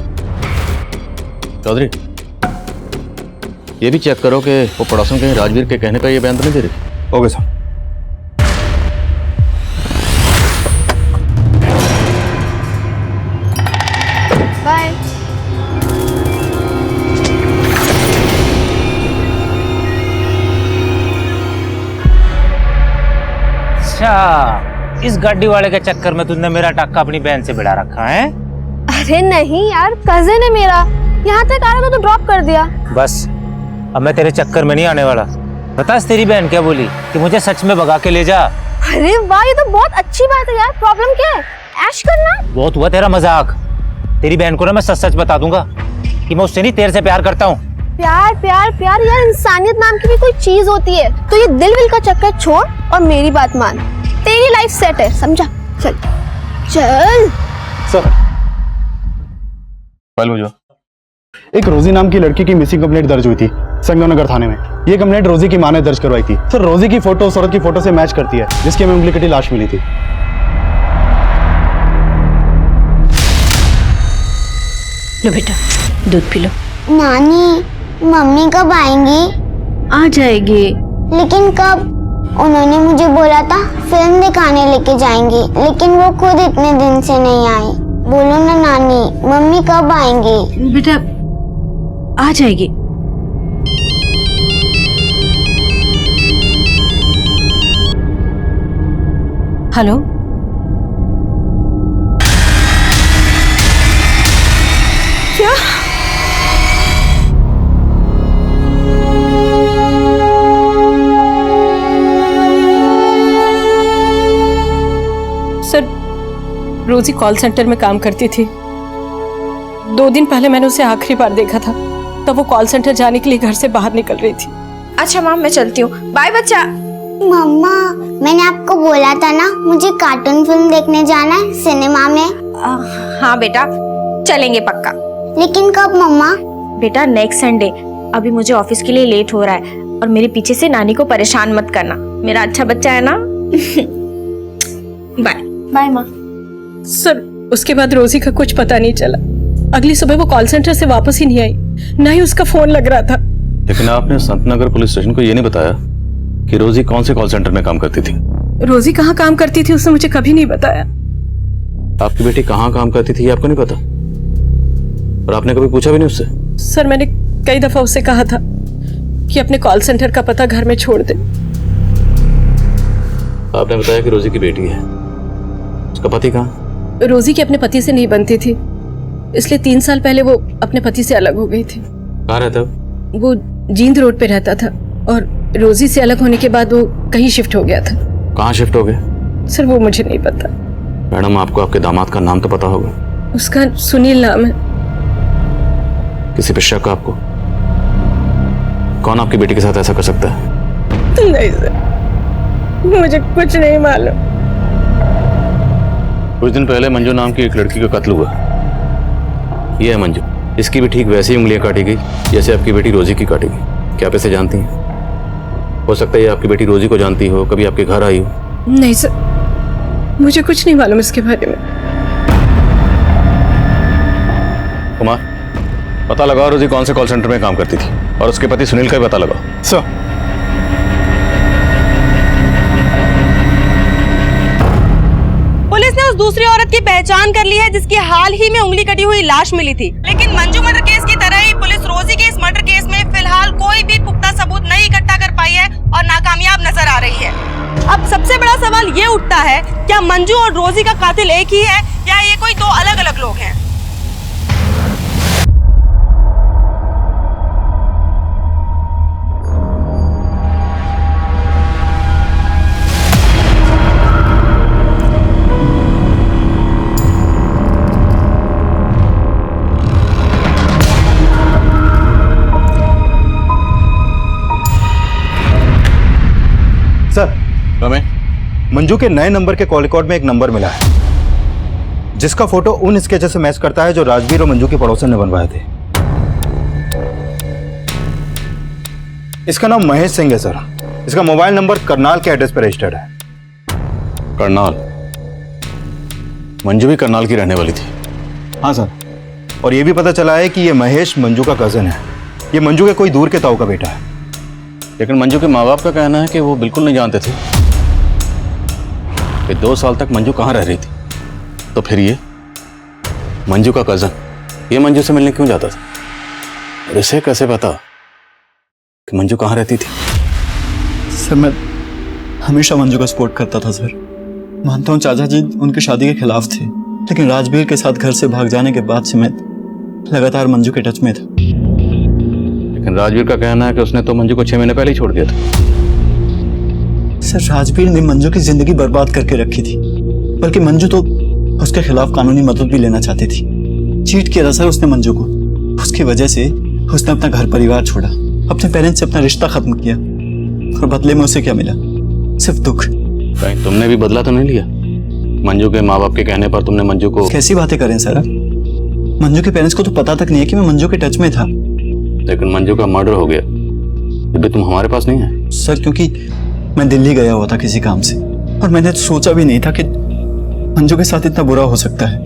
चौधरी, ये भी चेक करो कि वो पड़ोसन कहीं राजवीर के कहने का ये बयान तो नहीं दे रही। Okay sir. बाय। अच्छा, इस गाड़ी वाले के चक्कर में तुमने मेरा टक्का अपनी बहन से बिड़ा रखा है? अरे नहीं यार, कजिन है मेरा, यहाँ तक आ रहा था तो ड्रॉप कर दिया। बस अब मैं तेरे चक्कर में नहीं आने वाला। बता तेरी बहन क्या बोली कि मुझे सच में भगा के ले जा। अरे वाह, ये तो बहुत अच्छी बात है यार। प्रॉब्लम क्या है? ऐश करना। बहुत हुआ तेरा मजाक। तेरी बहन को ना मैं सच सच बता दूंगा कि मैं उससे नहीं तेरे से प्यार करता हूँ। प्यार प्यार प्यार यार, इंसानियत नाम की भी कोई चीज होती है। तो ये दिल विल का चक्कर छोड़ और मेरी बात मान। तेरी लाइफ सेट है, समझा? चल चल। सर, फाइल बुझो। एक रोजी नाम की लड़की की मिसिंग कंप्लेंट दर्ज हुई थी संगमनगर थाने में। ये कंप्लेंट रोजी की मां ने दर्ज करवाई थी। सर, रोजी की फोटो औरत की फोटो से मैच करती है जिसकी हमें उंगली कटी लाश मिली थी। लो बेटा, दूध पी लो। नानी, मम्मी कब आएंगी? आ जाएगी। लेकिन कब? उन्होंने मुझे बोला था फिल्म दिखाने लेके जाएंगी, लेकिन वो खुद इतने दिन से नहीं आई। बोलो ना नानी, मम्मी कब आएंगी? बेटा आ जाएगी। हेलो, क्या? सर, रोजी कॉल सेंटर में काम करती थी। 2 दिन पहले मैंने उसे आखिरी बार देखा था, तब वो कॉल सेंटर जाने के लिए घर से बाहर निकल रही थी। अच्छा माम, मैं चलती हूँ। बाय बच्चा। मम्मा, मैंने आपको बोला था ना मुझे कार्टून फिल्म देखने जाना है सिनेमा में। हाँ बेटा, चलेंगे पक्का। लेकिन कब मम्मा? बेटा नेक्स्ट संडे। अभी मुझे ऑफिस के लिए लेट हो रहा है और मेरे पीछे से नानी को परेशान मत करना। मेरा अच्छा बच्चा है ना। बाय बाय माँ। सर, उसके बाद रोजी का कुछ पता नहीं चला। अगली सुबह वो कॉल सेंटर से वापस ही नहीं आई, ना ही उसका फोन लग रहा था। लेकिन आपने संतनगर पुलिस स्टेशन को ये नहीं बताया कि रोजी कौन से कॉल सेंटर में काम करती थी? रोजी कहाँ काम करती थी उसने मुझे कभी नहीं बताया। आपकी बेटी कहाँ काम करती थी ये आपको नहीं पता? और आपने कभी पूछा भी नहीं उससे? सर, मैंने कई दफा उससे कहा था कि अपने कॉल सेंटर का पता घर में छोड़ दे। आपने बताया कि रोजी की बेटी है। उसका पति कहाँ? रोजी के अपने पति से नहीं बनती थी, इसलिए 3 साल पहले वो अपने पति से अलग हो गई थी। कहाँ रहता है? वो जींद रोड पे रहता था और रोजी से अलग होने के बाद वो कहीं शिफ्ट हो गया था। कहाँ शिफ्ट हो गए? सर, वो मुझे नहीं पता। मैडम, आपको आपके दामाद का नाम तो पता होगा। उसका सुनील नाम है। किसी पे शक आपको? कौन आपकी बेटी के साथ ऐसा कर सकता है? नहीं सर, मुझे कुछ नहीं मालूम। कुछ दिन पहले मंजू नाम की एक लड़की का कत्ल हुआ। ये है मंजू। इसकी भी ठीक वैसी उंगलियां काटी गई जैसे आपकी बेटी रोजी की काटी गई। क्या आप इसे जानती हैं? हो सकता है ये आपकी बेटी रोजी को जानती हो, कभी आपके घर आई हो। नहीं सर, मुझे कुछ नहीं मालूम इसके बारे में। कुमार, पता लगाओ रोजी कौन से कॉल सेंटर में काम करती थी और उसके पति सुनील का भी पता लगाओ। सर, पुलिस ने उस दूसरी औरत की पहचान कर ली है जिसकी हाल ही में उंगली कटी हुई लाश मिली थी। लेकिन मंजू मर्डर केस की तरह ही पुलिस रोजी के इस मर्डर केस में फिलहाल कोई भी पुख्ता सबूत नहीं इकट्ठा कर पाई है और नाकामयाब नजर आ रही है। अब सबसे बड़ा सवाल ये उठता है, क्या मंजू और रोजी का कातिल एक ही है या ये कोई 2 अलग अलग लोग हैं? मंजू के नए नंबर के कॉल रिकॉर्ड में एक नंबर मिला है जिसका फोटो उन स्केचेस से मैच करता है जो राजवीर और मंजू के पड़ोसन ने बनवाए थे। इसका नाम महेश सिंह है सर। इसका मोबाइल नंबर करनाल के एड्रेस पर रजिस्टर्ड है। करनाल? मंजू भी करनाल की रहने वाली थी? हाँ सर, और ये भी पता चला है कि ये महेश मंजू का कजन है। ये मंजू के कोई दूर के ताऊ का बेटा है। लेकिन मंजू के माँ बाप का कहना है कि वो बिल्कुल नहीं जानते थे कि 2 साल तक मंजू कहाँ रह रही थी। तो फिर ये मंजू का कजन ये मंजू से मिलने क्यों जाता था? और इसे कैसे पता कि मंजू कहाँ रहती थी? सर मैं हमेशा मंजू का सपोर्ट करता था सर। मानता हूँ चाचा जी उनकी शादी के खिलाफ थे, लेकिन राजवीर के साथ घर से भाग जाने के बाद से मैं लगातार मंजू के टच में था। लेकिन राजवीर का कहना है कि उसने तो मंजू को 6 महीने पहले ही छोड़ दिया था। सर राजवीर ने मंजू की जिंदगी बर्बाद करके रखी थी, बल्कि मंजू तो उसके खिलाफ कानूनी मदद भी लेना चाहती थी। चीट किया था सर उसने मंजू को। उसकी वजह से उसने अपना घर परिवार छोड़ा, अपने पेरेंट्स से अपना रिश्ता खत्म किया, और बदले में उसे क्या मिला? सिर्फ दुख। कहीं तुमने भी बदला तो नहीं लिया? मंजू के माँ बाप के कहने पर तुमने मंजू को... कैसी बातें करें सर? मंजू के पेरेंट्स को तो पता तक नहीं है कि मैं मंजू के टच में था। लेकिन मंजू का मर्डर हो गया, अभी तुम हमारे पास नहीं है। सर क्योंकि मैं दिल्ली गया हुआ था किसी काम से, और मैंने सोचा भी नहीं था कि मंजू के साथ इतना बुरा हो सकता है।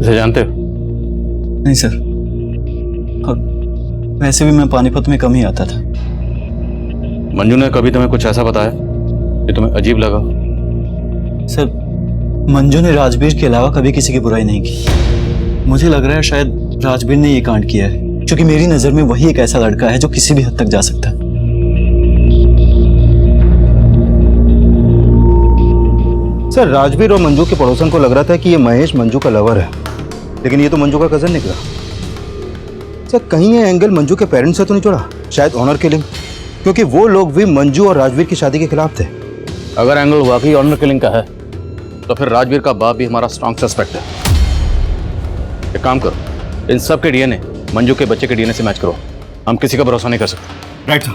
इसे जानते हो? नहीं सर, और वैसे भी मैं पानीपत में कम ही आता था। मंजू ने कभी तुम्हें कुछ ऐसा बताया कि तुम्हें अजीब लगा? सर मंजू ने राजवीर के अलावा कभी किसी की बुराई नहीं की। मुझे लग रहा है शायद राजवीर ने ये कांड किया है, क्योंकि मेरी नजर में वही एक ऐसा लड़का है जो किसी भी हद तक जा सकता है। सर राजवीर और मंजू के पड़ोसन को लग रहा था कि ये महेश मंजू का लवर है, लेकिन ये तो मंजू का कजन निकला। सर कहीं ये एंगल मंजू के पेरेंट्स से तो नहीं जुड़ा? शायद ऑनर किलिंग, क्योंकि वो लोग भी मंजू और राजवीर की शादी के खिलाफ थे। अगर एंगल वाकई ऑनर किलिंग का है तो फिर राजवीर का बाप भी हमारा स्ट्रॉन्ग सस्पेक्ट है। एक काम करो, इन सब के डीएनए मंजू के बच्चे के डीएनए से मैच करो। हम किसी का भरोसा नहीं कर सकते। Right sir.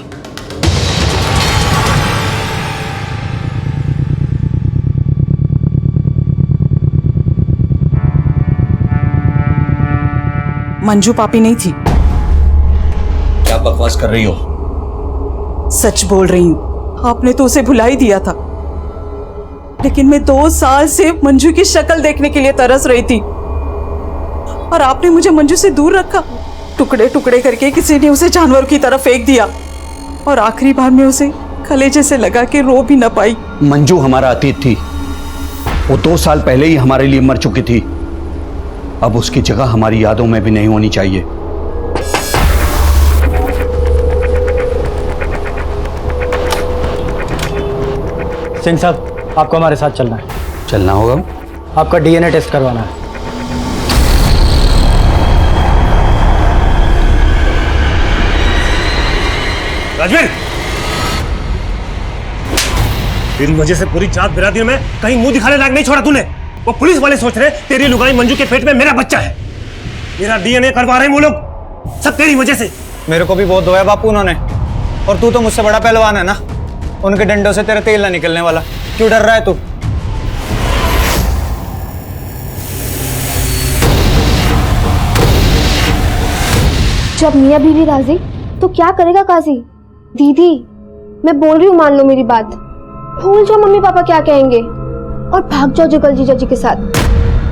मंजू पापी नहीं थी। क्या बकवास कर रही हो? सच बोल रही हूँ, आपने तो उसे भुला ही दिया था, लेकिन मैं 2 साल से मंजू की शक्ल देखने के लिए तरस रही थी, और आपने मुझे मंजू से दूर रखा। टुकड़े टुकड़े करके किसी ने उसे जानवर की तरफ फेंक दिया, और आखिरी बार में उसे कलेजे से लगा के रो भी न पाई। मंजू हमारा अतीत थी। वो 2 साल पहले ही हमारे लिए मर चुकी थी। अब उसकी जगह हमारी यादों में भी नहीं होनी चाहिए। सिंह साहब, आपको हमारे साथ चलना है। चलना होगा? आपका डीएनए टेस्ट करवाना है। राजवीर, तेरी वजह से पूरी जात बिरादरी में कहीं मुंह दिखाने लायक नहीं छोड़ा तूने। वो पुलिस वाले सोच रहे तेरी लुगाई मंजू के पेट में मेरा बच्चा है। मेरा डीएनए करवा रहे हैं वो लोग, सब तेरी वजह से। मेरे को भी बहुत धोया बापू उन्होंने, और तू तो मुझसे बड़ा पहलवान है ना। उनके डंडों से तेरा तेल ना निकलने वाला। क्यों डर रहा है तू? जब मियाँ बीवी राजी तो क्या करेगा काजी? दीदी मैं बोल रही हूँ, मान लो मेरी बात। भूल जाओ मम्मी पापा क्या कहेंगे और भाग जाओ जगल जीजा जी के साथ।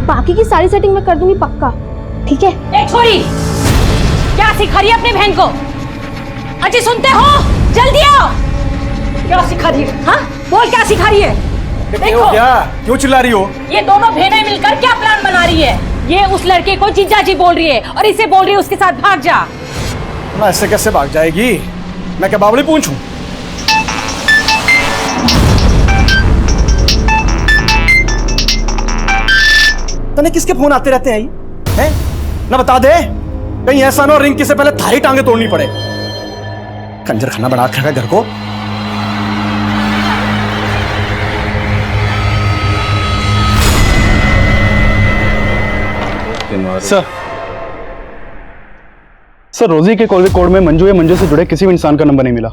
बाकी की सारी सेटिंग मैं कर दूंगी पक्का, ठीक है? एक छोरी क्या सिखा रही है अपनी बहन को? अजी सुनते हो? जल्दी आओ। क्या सिखा रही है? हाँ बोल, क्या सिखा रही है? देखो क्या, क्यों चिल्ला रही हो? ये दोनों बहनें मिलकर क्या प्लान बना रही है? ये उस लड़के को जीजा जी बोल रही है और इसे बोल रही है उसके साथ भाग जा। ना ऐसे कैसे भाग जाएगी? मैं क्या बावली पूछूं? तने किसके फोन आते रहते हैं? हैं? ना बता दे, कहीं ऐसा ना रिंकी से पहले थारी टांगे तोड़नी पड़े। कंजर खाना बना रखा है घर को। सर रोजी के कॉल रिकॉर्ड में मंजू या मंजू से जुड़े किसी भी इंसान का नंबर नहीं मिला।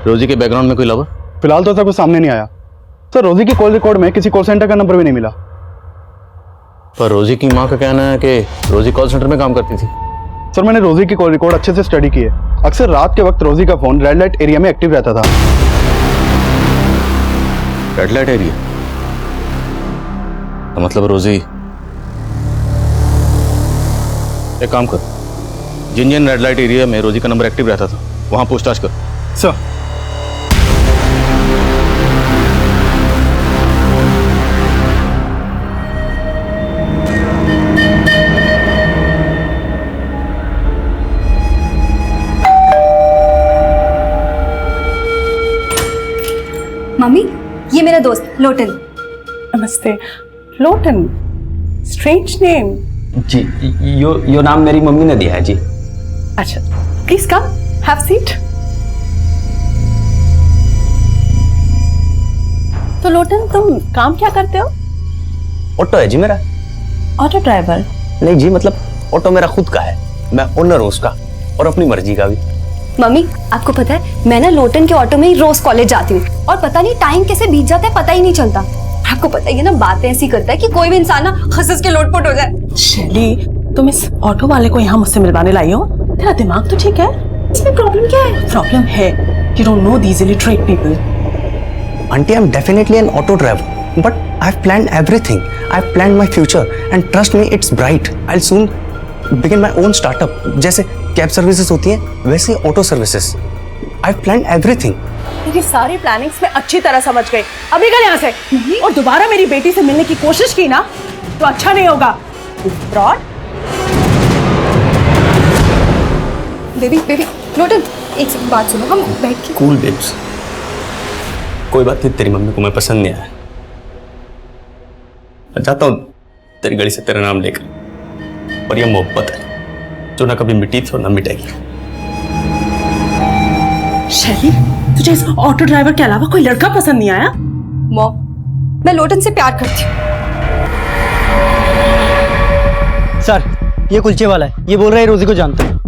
रोजी के बैकग्राउंड में कोई लवर? फिलहाल तो ऐसा कुछ सामने नहीं आया। सर रोजी के कॉल रिकॉर्ड में किसी कॉल सेंटर का नंबर भी नहीं मिला। पर रोजी की माँ का कहना है कि रोजी कॉल सेंटर में काम करती थी। सर मैंने रोजी की कॉल रिकॉर्ड अच्छे से स्टडी की है। अक्सर रात के वक्त रोजी का फोन रेड लाइट एरिया में एक्टिव रहता था। Red light area? तो मतलब रोजी, एक काम कर, जिन जिन रेड लाइट एरिया में रोजी का नंबर एक्टिव रहता था वहां पूछताछ कर। सर मम्मी, ये मेरा दोस्त लोटन। नमस्ते। Lotan, strange name. जी, यो नाम मेरी मम्मी ने दिया है जी। अच्छा, प्लीज कम, हैव सीट। तो लोटन, तुम काम क्या करते हो? ऑटो है जी मेरा। Auto driver? नहीं जी, मतलब ऑटो मेरा खुद का है, मैं ओनर हूँ उसका, और अपनी मर्जी का भी। मम्मी, आपको पता है मैं ना लोटन के ऑटो में ही रोज कॉलेज जाती हूँ और पता नहीं टाइम कैसे बीत जाता है, पता ही नहीं चलता। आपको पता ही है ना, बातें ऐसी करता है कि कोई भी इंसान ना हंस के लोटपोट हो जाए। शैली, तुम इस ऑटो वाले को यहाँ मुझसे मिलवाने लाई हो? तेरा दिमाग तो ठीक है? इसमें प्रॉब्लम क्या है? प्रॉब्लम है you don't know these illiterate people. Auntie, I'm definitely an auto driver, but I've planned everything. I've planned my future, and trust me, it's bright. I'll soon begin my own startup. जैसे cab services होती हैं, वैसे auto services. I've planned everything. मेरी सारी plannings में अच्छी तरह समझ गई। अब निकल यहाँ से, और दोबारा मेरी बेटी से मिलने की कोशिश की ना तो अच्छा नहीं होगा। फ्रॉड। बेबी, लोटन, एक बात सुनो, हम बैठ के। कूल बेब्स, कोई बात नहीं, तेरी मम्मी को मैं पसंद नहीं आया। मैं चाहता हूँ तेरी गली से तेरा नाम लेकर, और ये मोहब्बत है जो ना कभी मिटी थी और ना मिटेगी। शैली, तुझे इस ऑटो ड्राइवर के अलावा कोई लड़का पसंद नहीं आया? मॉम, मैं लोटन से प्यार करती हूँ। सर, ये कुलचे वाला है, ये बोल रहा है रोजी को जानते हैं।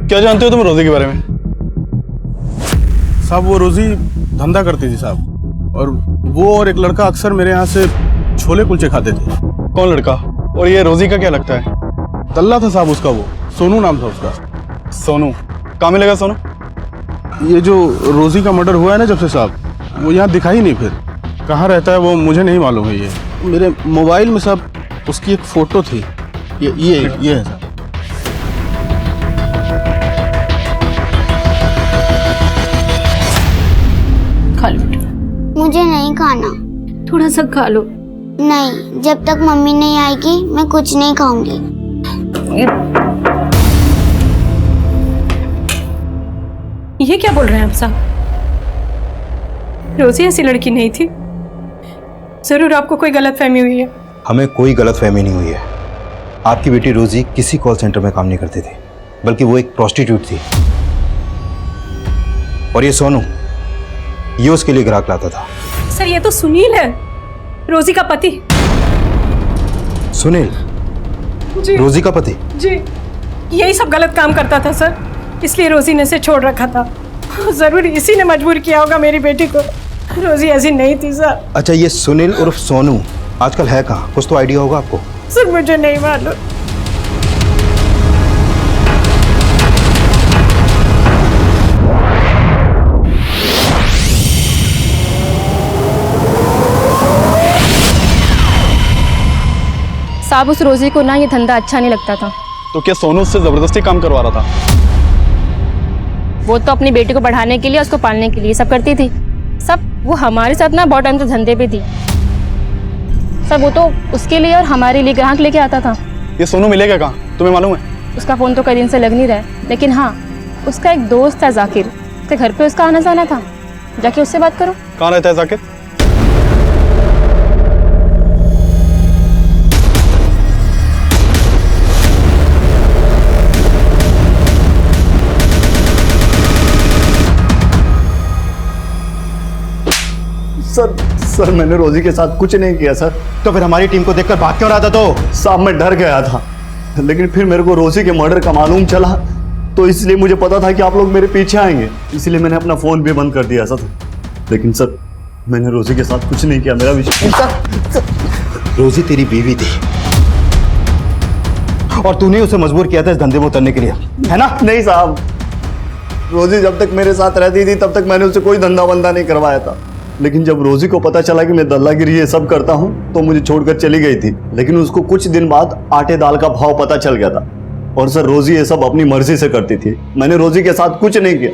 क्या जानते हो तुम रोजी के बारे में? साहब, वो रोजी धंधा करती थी साहब, और वो और एक लड़का अक्सर मेरे यहाँ से छोले कुलचे खाते थे। कौन लड़का? और ये रोजी का क्या लगता है? तल्ला था साहब उसका, वो सोनू नाम था उसका। सोनू? कहाँ मिलेगा सोनू? ये जो रोजी का मर्डर हुआ है ना जब से साहब, वो यहाँ दिखा ही नहीं। फिर कहाँ रहता है वो मुझे नहीं मालूम है। ये मेरे मोबाइल में साहब उसकी एक फोटो थी, ये है साहब। खा लो। मुझे नहीं खाना। थोड़ा सा खा लो। नहीं, जब तक मम्मी नहीं आएगी मैं कुछ नहीं खाऊंगी। ये क्या बोल रहे हैं आप साहब? रोजी ऐसी लड़की नहीं थी। जरूर आपको कोई गलतफहमी हुई है। हमें कोई गलतफहमी नहीं हुई है। आपकी बेटी रोजी किसी कॉल सेंटर में काम नहीं करती थी, बल्कि वो एक प्रोस्टिट्यूट थी। और ये सोनू, ये उसके लिए ग्राहक लाता था। सर, ये तो सुनील है, रोजी का पति। सुनील? जी। रोजी का पति? जी, यही सब गलत काम करता था सर, इसलिए रोजी ने इसे छोड़ रखा था। जरूर इसी ने मजबूर किया होगा मेरी बेटी को। रोजी ऐसी नहीं थी सर। अच्छा, ये सुनील उर्फ सोनू आजकल है कहाँ? कुछ तो आइडिया होगा आपको? सर, मुझे नहीं मालूम। साहब, उस रोजी को ना ये धंधा अच्छा नहीं लगता था। तो क्या सोनू उससे जबरदस्ती काम करवा रहा था? वो तो अपनी बेटी को बढ़ाने के लिए, उसको पालने के लिए सब करती थी। सब वो हमारे साथ ना बहुत टाइम से धंधे पे थी। सब वो तो उसके लिए और हमारे लिए ग्राहक लेके आता था। ये सोनू मिलेगा कहाँ, तुम्हें मालूम है? उसका फोन तो कई दिन से लग नहीं रहा है, लेकिन हाँ, उसका एक दोस्त था जाकिर, उसके घर पे उसका आना जाना था। जाके उससे बात करो। कहाँ रहता है जाकिर? सर मैंने रोजी के साथ कुछ नहीं किया सर। तो फिर हमारी टीम को देखकर भाग क्यों रहा था? तो साहब मैं डर गया था, लेकिन फिर मेरे को रोजी के मर्डर का मालूम चला, तो इसलिए मुझे पता था कि आप लोग मेरे पीछे आएंगे, इसलिए मैंने अपना फोन भी बंद कर दिया सर। लेकिन सर मैंने रोजी के साथ कुछ नहीं किया, मेरा विश्वास। रोजी तेरी बीवी थी और तूने उसे मजबूर किया था इस धंधे में उतरने के लिए, है ना? नहीं साहब, रोजी जब तक मेरे साथ रहती थी तब तक मैंने उसे कोई धंधा बंदा नहीं करवाया था, लेकिन जब रोजी को पता चला कि मैं दल्लागिरी ये सब करता हूँ तो मुझे छोड़कर चली गई थी। लेकिन उसको कुछ दिन बाद आटे दाल का भाव पता चल गया था, और सर रोजी ये सब अपनी मर्जी से करती थी। मैंने रोजी के साथ कुछ नहीं किया।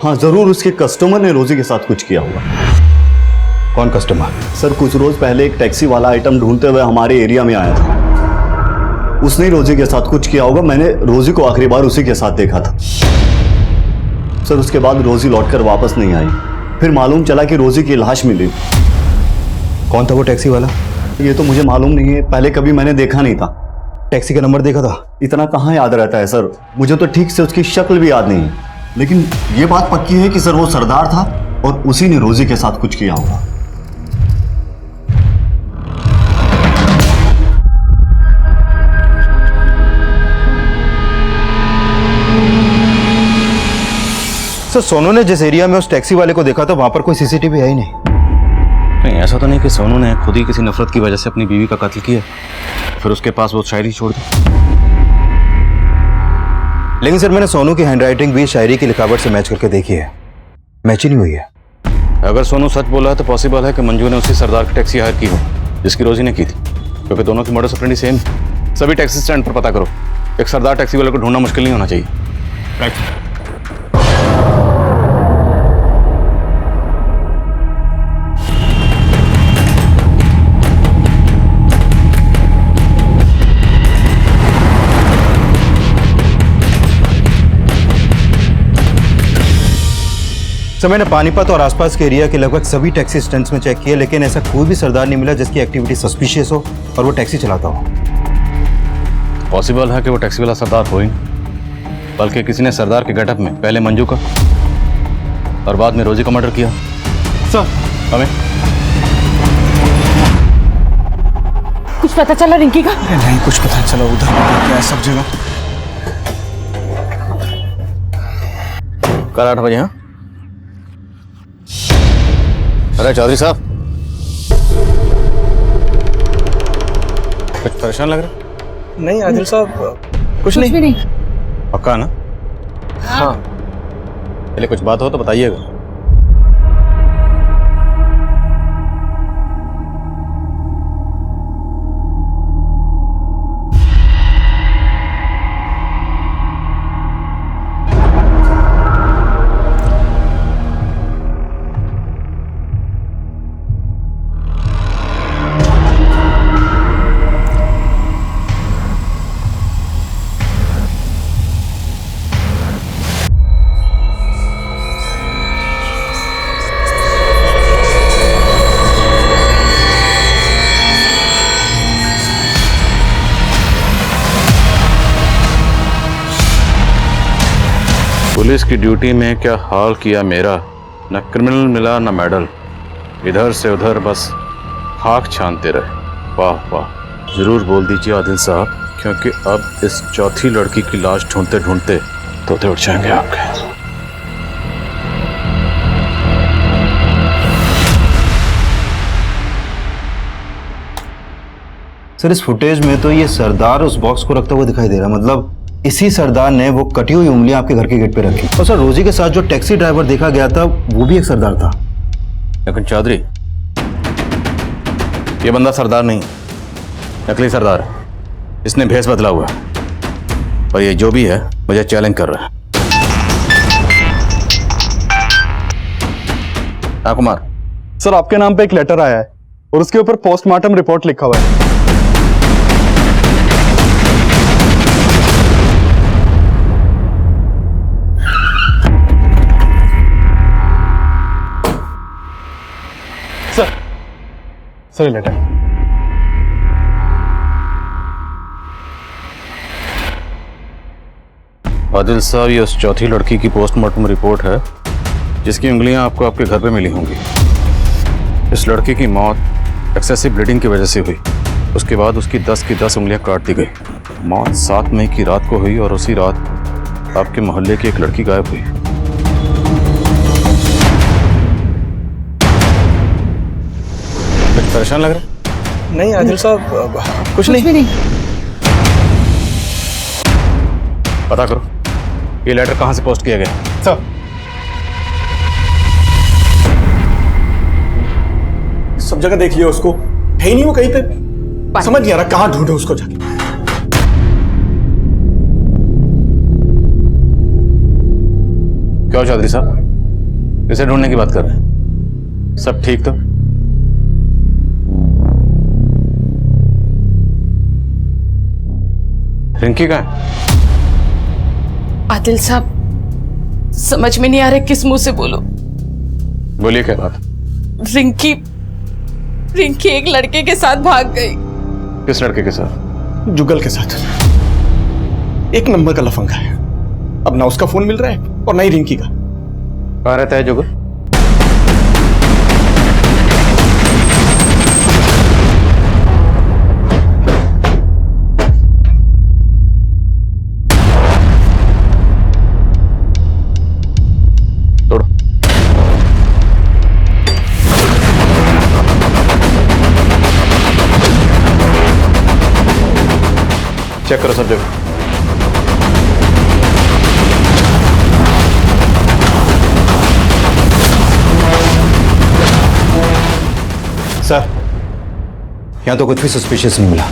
हाँ जरूर उसके कस्टमर ने रोजी के साथ कुछ किया होगा। कौन कस्टमर? सर कुछ रोज पहले एक टैक्सी वाला आइटम ढूंढते हुए हमारे एरिया में आया था, उसने रोजी के साथ कुछ किया होगा। मैंने रोजी को आखिरी बार उसी के साथ देखा था सर। उसके बाद रोजी लौटकर वापस नहीं आई। फिर मालूम चला कि रोजी की लाश मिली। कौन था वो टैक्सी वाला? ये तो मुझे मालूम नहीं है, पहले कभी मैंने देखा नहीं था। टैक्सी का नंबर देखा था? इतना कहाँ याद रहता है सर, मुझे तो ठीक से उसकी शक्ल भी याद नहीं है। लेकिन ये बात पक्की है कि सर वो सरदार था और उसी ने रोजी के साथ कुछ किया होगा। सर सोनू ने जिस एरिया में उस टैक्सी वाले को देखा था वहां पर कोई सीसीटीवी है ही नहीं। नहीं ऐसा तो नहीं कि सोनू ने खुद ही किसी नफरत की वजह से अपनी बीवी का कत्ल किया फिर उसके पास वो शायरी छोड़ दी। लेकिन सर मैंने सोनू की हैंडराइटिंग भी शायरी की लिखावट से मैच करके देखी है, मैच ही नहीं हुई है। अगर सोनू सच बोला है तो पॉसिबल है कि मंजू ने उसी सरदार की टैक्सी हायर की हो जिसकी रोजी ने की थी, क्योंकि दोनों की मॉडस ऑपरेंडी सेम। सभी टैक्सी स्टैंड पर पता करो, एक सरदार टैक्सी वाले को ढूंढना मुश्किल नहीं होना चाहिए। राइट। सर मैंने पानीपत और आसपास के एरिया के लगभग सभी टैक्सी स्टैंड्स में चेक किया, लेकिन ऐसा कोई भी सरदार नहीं मिला जिसकी एक्टिविटी सस्पिशियस हो और वो टैक्सी चलाता हो। पॉसिबल है कि वो टैक्सी वाला सरदार हो ही नहीं, बल्कि किसी ने सरदार के गेटअप में पहले मंजू का और बाद में रोजी का मर्डर किया। सर हमें कुछ पता चला रिंकी का? नहीं कुछ पता चला, उधर क्या है सब जगह। कल 8 बजे। हाँ अरे चौधरी साहब कुछ परेशान लग रहा? नहीं आदिल साहब कुछ भी नहीं। पक्का ना? हाँ। पहले कुछ बात हो तो बताइएगा। पुलिस की ड्यूटी में क्या हाल किया मेरा, न क्रिमिनल मिला न मेडल, इधर से उधर बस खाक छानते रहे। वाह वाह। जरूर बोल दीजिए आदिल साहब, क्योंकि अब इस चौथी लड़की की लाश ढूंढते ढूंढते तोते उठ जाएंगे आपके। सर इस फुटेज में तो ये सरदार उस बॉक्स को रखता हुआ दिखाई दे रहा है, मतलब इसी सरदार ने वो कटी हुई उंगलियां आपके घर के गेट पे रखी। और सर रोजी के साथ जो टैक्सी ड्राइवर देखा गया था वो भी एक सरदार था। लेकिन चौधरी ये बंदा सरदार नहीं, नकली सरदार है। इसने भेष बदला हुआ है और ये जो भी है मुझे चैलेंज कर रहा है। हाँ कुमार। सर आपके नाम पे एक लेटर आया है और उसके ऊपर पोस्टमार्टम रिपोर्ट लिखा हुआ है। Sir letter. आदिल साहब ये उस चौथी लड़की की पोस्टमार्टम रिपोर्ट है जिसकी उंगलियां आपको आपके घर पे मिली होंगी। इस लड़के की मौत एक्सेसिव ब्लीडिंग की वजह से हुई। उसके बाद उसकी 10 की 10 उंगलियां काट दी गई। मौत 7 मई की रात को हुई और उसी रात आपके मोहल्ले की एक लड़की गायब हुई। कुछ परेशान लग रहा है? नहीं आदिल साहब, कुछ नहीं। पता करो ये लेटर कहां से पोस्ट किया गया। सर सब जगह देख लिया उसको, है ही नहीं वो कहीं पे। समझ नहीं आ रहा कहां ढूंढे उसको जाके। क्यों चौधरी साहब किसे ढूंढने की बात कर रहे हैं? सब ठीक तो? रिंकी कहाँ है? आदिल साहब समझ में नहीं आ रहा किस मुंह से बोलो। बोलिए क्या बात? रिंकी एक लड़के के साथ भाग गई। किस लड़के के साथ? जुगल के साथ। एक नंबर का लफंगा है। अब ना उसका फोन मिल रहा है और ना ही रिंकी का। कहाँ रहता है जुगल? चेक करो सब जगह। सर यहां तो कुछ भी सस्पिशियस नहीं मिला।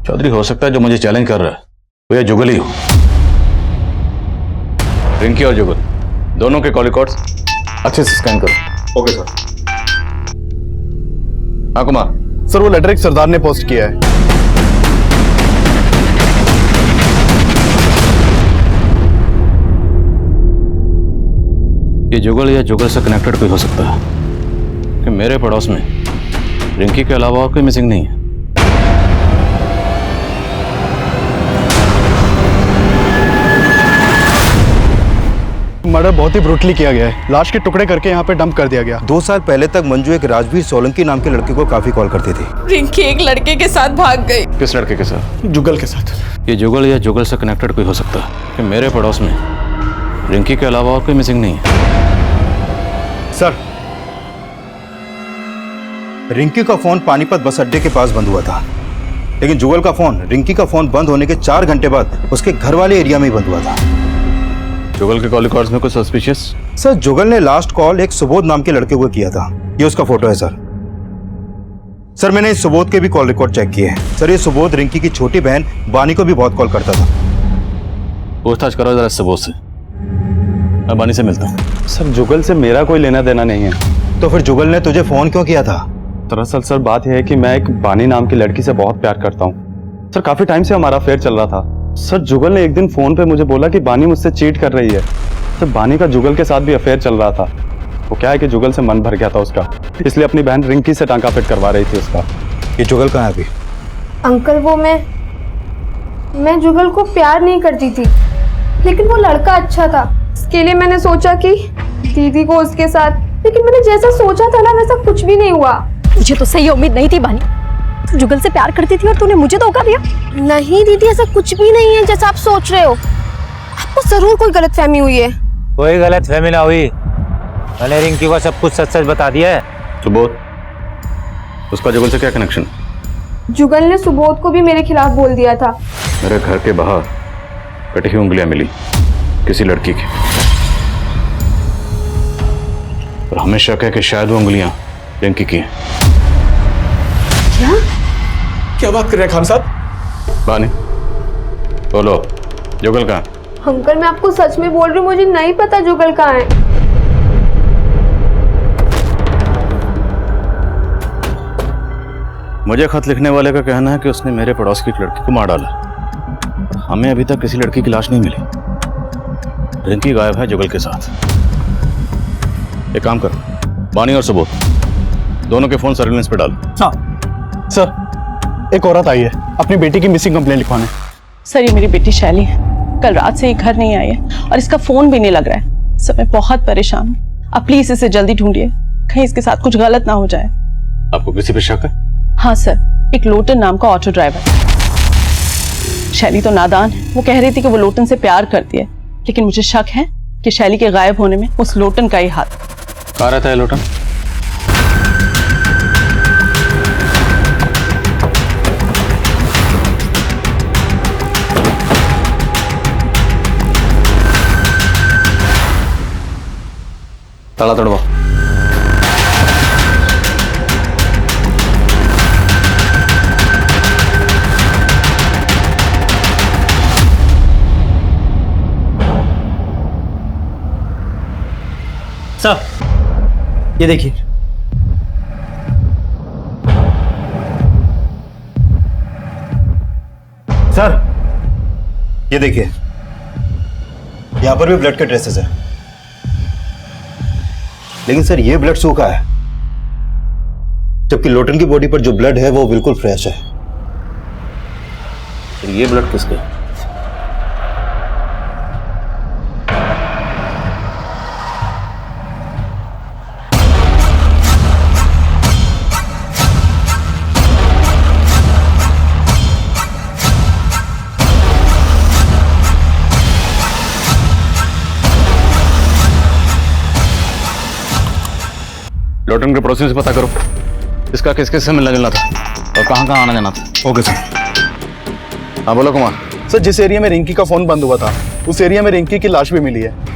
चौधरी हो सकता है जो मुझे चैलेंज कर रहा है वो ये जुगल ही हो। रिंकी और जुगल दोनों के कॉल रिकॉर्ड्स अच्छे से स्कैन करो। Okay sir. हाँ कुमार। सर वो लेटर एक सरदार ने पोस्ट किया है। ये जुगल या जुगल से कनेक्टेड कोई हो सकता है कि मेरे पड़ोस में रिंकी के अलावा और कोई मिसिंग नहीं है। मर्डर बहुत ही ब्रूटली किया गया है। लाश के टुकड़े करके यहाँ पे डंप कर दिया गया। 2 साल पहले तक मंजू एक राजवीर सोलंकी नाम के लड़के को काफी कॉल करती थी। रिंकी एक लड़के के साथ भाग गई। किस लड़के के साथ? जुगल के साथ। ये जुगल या जुगल से कनेक्टेड कोई हो सकता है कि मेरे पड़ोस में रिंकी के अलावा और कोई मिसिंग नहीं है। सर रिंकी का फोन पानीपत बस अड्डे के पास बंद हुआ था, लेकिन जुगल का फोन रिंकी का फोन बंद होने के 4 घंटे बाद उसके घर वाले एरिया में ही बंद हुआ था। जुगल के कॉल रिकॉर्ड्स में कुछ सस्पिशियस? सर जुगल ने लास्ट कॉल एक सुबोध नाम के लड़के को किया था। ये उसका फोटो है सर। सर मैंने इस सुबोध के भी कॉल रिकॉर्ड चेक किए हैं। सर ये सुबोध रिंकी की छोटी बहन बानी को भी बहुत कॉल करता था। पूछताछ करो जरा सुबोध से। मैं बानी से मिलता हूँ। सर जुगल से मेरा कोई लेना देना नहीं है। तो फिर जुगल ने तुझे फोन क्यों किया था? दरअसल सर बात यह है कि मैं एक बानी नाम की लड़की से बहुत प्यार करता हूँ। सर काफी टाइम से हमारा अफेयर चल रहा था। सर जुगल ने एक दिन फोन पे मुझे बोला कि बानी मुझसे चीट कर रही है। सर बानी का जुगल के साथ भी अफेयर चल रहा था। वो क्या है कि जुगल से मन भर गया था उसका, इसलिए अपनी बहन रिंकी से टांका फिट करवा रही थी उसका। ये जुगल कहाँ है अभी? अंकल वो मैं जुगल को प्यार नहीं करती थी, लेकिन वो लड़का अच्छा था। इसके लिए मैंने सोचा कि दीदी को उसके साथ, लेकिन मैंने जैसा सोचा था ना वैसा कुछ भी नहीं हुआ। मुझे तो सही उम्मीद नहीं थी बानी। तू जुगल से प्यार करती थी और तूने मुझे धोखा दिया। नहीं दीदी ऐसा कुछ भी नहीं है जैसा आप सोच रहे हो। आपको जरूर कोई गलतफहमी हुई है। कोई गलतफहमी ना हुई। मैंने रिंकी को सब कुछ सच सच बता दिया है। सुबोध उसका जुगल से क्या कनेक्शन? जुगल ने सुबोध को भी मेरे खिलाफ बोल दिया था। मेरे घर के बाहर कटी हुई उंगलियां मिली किसी लड़की की, और हमें शक है कि शायद वो उंगलियां रिंकी की हैं। क्या बात कर रहे हैं खान साहब? बानी बोलो जुगल कहाँ? अंकल मैं आपको सच में बोल रही हूँ, मुझे नहीं पता जुगल कहाँ है। मुझे खत लिखने वाले का कहना है कि उसने मेरे पड़ोस की एक लड़की को मार डाला। हमें अभी तक किसी लड़की की लाश नहीं मिली। रिंकी गायब है जुगल के साथ। एक काम करो, बानी और सुबोध दोनों के फोन सर्विलेंस पे डालो। सर एक औरत आई है अपनी बेटी की मिसिंग कंप्लेंट लिखवाने। सर ये मेरी बेटी शैली है। कल रात से ये घर नहीं आई है और इसका फोन भी नहीं लग रहा है। सर मैं बहुत परेशान हूँ। आप प्लीज इसे जल्दी ढूंढिए। कहीं इसके साथ कुछ गलत ना हो जाए। आपको किसी पे शक है? हाँ सर, एक लोटन नाम का ऑटो ड्राइवर। शैली तो नादान है, वो कह रही थी कि वो लोटन से प्यार करती है, लेकिन मुझे शक है कि शैली के गायब होने में उस लोटन का ही हाथ। कहाँ रहता है लोटन? ताला तोड़वाओ। सर ये देखिए। सर ये देखिए, यहां पर भी ब्लड के ट्रेसेस है, लेकिन सर ये ब्लड सूखा है, जबकि लोटन की बॉडी पर जो ब्लड है वो बिल्कुल फ्रेश है। तो ये ब्लड किसका है? लोटन के पड़ोसियों से पता करो इसका किस किस से मिलना जुलना था और कहाँ कहाँ आना जाना था। Okay sir. हाँ बोलो कुमार। सर जिस एरिया में रिंकी का फोन बंद हुआ था उस एरिया में रिंकी की लाश भी मिली है।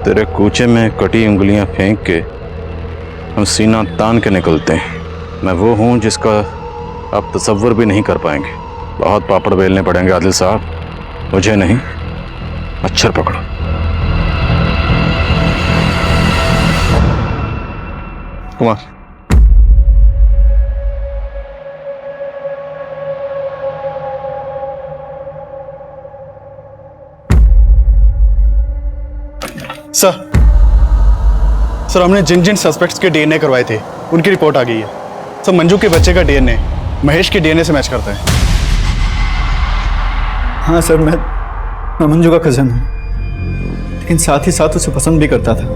तेरे कूचे में कटी उंगलियां फेंक के हम सीना तान के निकलते हैं। मैं वो हूं जिसका आप तसव्वुर भी नहीं कर पाएंगे। बहुत पापड़ बेलने पड़ेंगे आदिल साहब, मुझे नहीं, मच्छर पकड़ो। कुमार सर हमने जिन जिन सस्पेक्ट्स के डीएनए करवाए थे उनकी रिपोर्ट आ गई है। सर मंजू के बच्चे का डीएनए महेश के डीएनए से मैच करता है। हाँ सर, मैं मंजू का कज़न हूँ, लेकिन साथ ही साथ उसे पसंद भी करता था।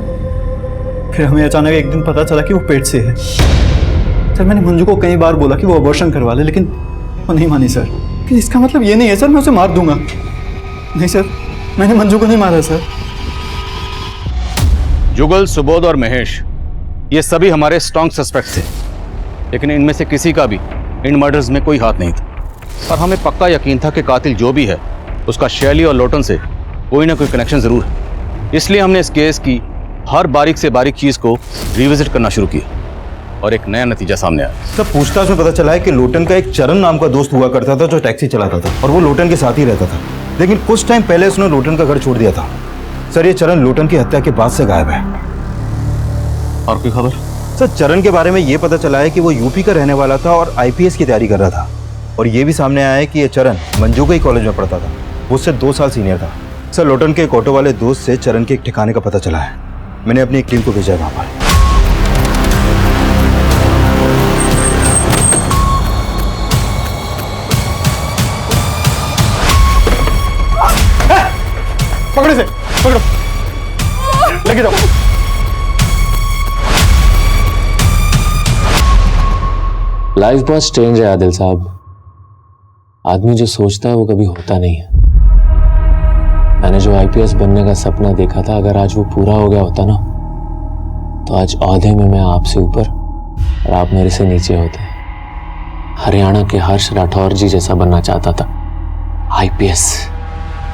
फिर हमें अचानक एक दिन पता चला कि वो पेट से है। सर मैंने मंजू को कई बार बोला कि वो अबॉर्शन करवा ले, लेकिन वो नहीं मानी सर। कि इसका मतलब ये नहीं है सर मैं उसे मार दूंगा। नहीं सर, मैंने मंजू को नहीं मारा सर। जुगल, सुबोध और महेश ये सभी हमारे स्ट्रॉन्ग सस्पेक्ट्स थे, लेकिन इनमें से किसी का भी इन मर्डर्स में कोई हाथ नहीं था। और हमें पक्का यकीन था कि कातिल जो भी है उसका शैली और लोटन से कोई ना कोई कनेक्शन जरूर है। इसलिए हमने इस केस की हर बारीक से बारीक चीज को रिविजिट करना शुरू किया और एक नया नतीजा सामने आया। सब पूछताछ में पता चला है कि लोटन का एक चरण नाम का दोस्त हुआ करता था जो टैक्सी चलाता था और वो लोटन के साथ ही रहता था, लेकिन कुछ टाइम पहले उसने लोटन का घर छोड़ दिया था। सर ये चरण लोटन की हत्या के बाद से गायब है। और कोई खबर? सर चरण के बारे में ये पता चला है कि वो यूपी का रहने वाला था और आईपीएस की तैयारी कर रहा था। और ये भी सामने आया है कि ये चरण मंजू के ही कॉलेज में पढ़ता था, वो उससे 2 साल सीनियर था। सर लोटन के एक ऑटो वाले दोस्त से चरण के एक ठिकाने का पता चला है। मैंने अपनी एक टीम को भेजा है वहां पर। पकड़े से पकड़ो, लेके जाओ। लाइफ बहुत स्ट्रेंज है आदिल साहब। आदमी जो सोचता है वो कभी होता नहीं है। मैंने जो आईपीएस बनने का सपना देखा था, अगर आज वो पूरा हो गया होता ना, तो आज औहदे में मैं आपसे ऊपर और आप मेरे से नीचे होते। हरियाणा के हर्ष राठौर जी जैसा बनना चाहता था। आईपीएस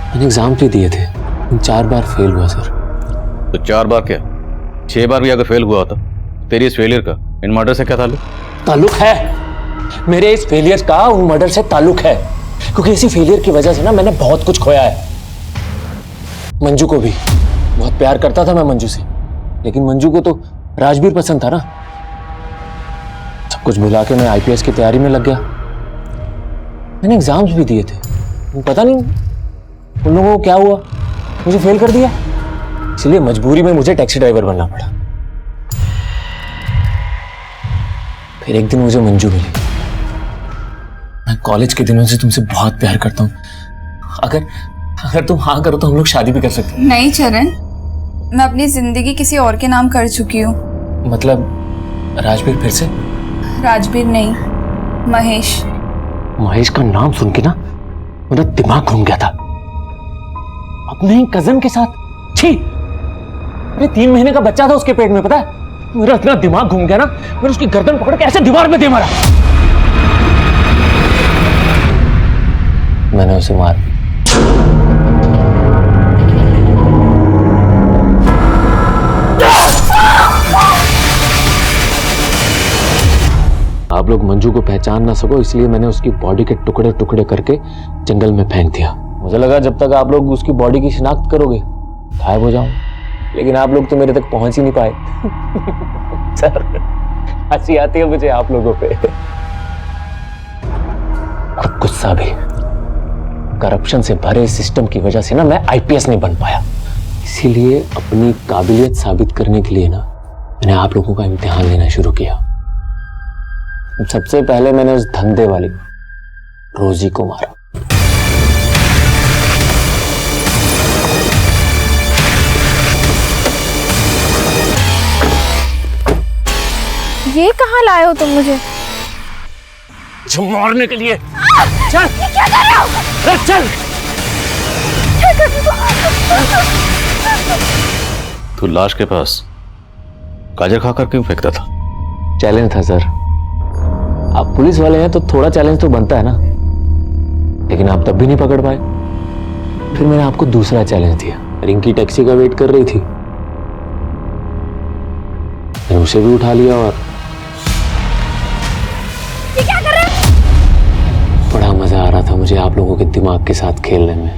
मैंने एग्जाम भी दिए थे, 4 बार फेल हुआ सर। तो 4 बार क्या, 6 बार भी अगर फेल हुआ होता, तेरी इस फेलियर का इन मर्डर से क्या ताल्लुक है? मेरे इस फेलियर का उन मर्डर से ताल्लुक है, क्योंकि इसी फेलियर की वजह से ना मैंने बहुत कुछ खोया है। मंजू को भी बहुत प्यार करता था मैं मंजू से, लेकिन मंजू को तो राजवीर पसंद था ना। सब कुछ भुला के मैं आईपीएस की तैयारी में लग गया। मैंने एग्जाम्स भी दिए थे, पता नहीं उन लोगों को क्या हुआ, मुझे फेल कर दिया। इसलिए मजबूरी में मुझे टैक्सी ड्राइवर बनना पड़ा। फिर एक दिन मुझे मंजू मिली। मैं कॉलेज के दिनों से तुमसे बहुत प्यार करता हूँ। अगर तुम हाँ करो तो हम लोग शादी भी कर सकते हैं। नहीं चरण, मैं अपनी जिंदगी किसी और के नाम कर चुकी हूँ। मतलब राजवीर फिर से? राजवीर नहीं, महेश। महेश का नाम सुन के ना मेरा दिमाग घूम गया था। अपने ही कजन के साथ। छी, अरे 3 महीने का बच्चा था उसके पेट में, पता है? मेरा इतना दिमाग घूम गया ना, मैंने उसकी गर्दन पकड़ के ऐसे दीवार में दे मारा। मैंने उसे मारा। आप लोग मंजू को पहचान ना सको इसलिए मैंने उसकी बॉडी के टुकड़े टुकड़े करके जंगल में फेंक दिया। मुझे लगा जब तक आप लोग उसकी बॉडी की शिनाख्त करोगे गायब हो जाऊं, लेकिन आप लोग तो मेरे तक पहुंच ही नहीं पाए। सर, हंसी आती है मुझे आप लोगों पे। और गुस्सा भी। करप्शन से भरे सिस्टम की वजह से ना मैं आईपीएस नहीं बन पाया। इसीलिए अपनी काबिलियत साबित करने के लिए ना मैंने आप लोगों का इम्तिहान लेना शुरू किया। सबसे पहले मैंने उस धंधे वाली रोजी को मारा। ये कहाँ लाए हो तुम मुझे? जो मारने के लिए। चल। ये क्या कर रहे हो? चल। क्या कर रहे हो? तू लाश के पास गाजर खाकर क्यों फेंकता था? चैलेंज था सर। आप पुलिस वाले हैं तो थोड़ा चैलेंज तो बनता है ना, लेकिन आप तब भी नहीं पकड़ पाए। फिर मैंने आपको दूसरा चैलेंज दिया। रिंकी टैक्सी का वेट कर रही थी, मैंने उसे भी उठा लिया और ये क्या कर रहे हो? बड़ा मजा आ रहा था मुझे आप लोगों के दिमाग के साथ खेलने में,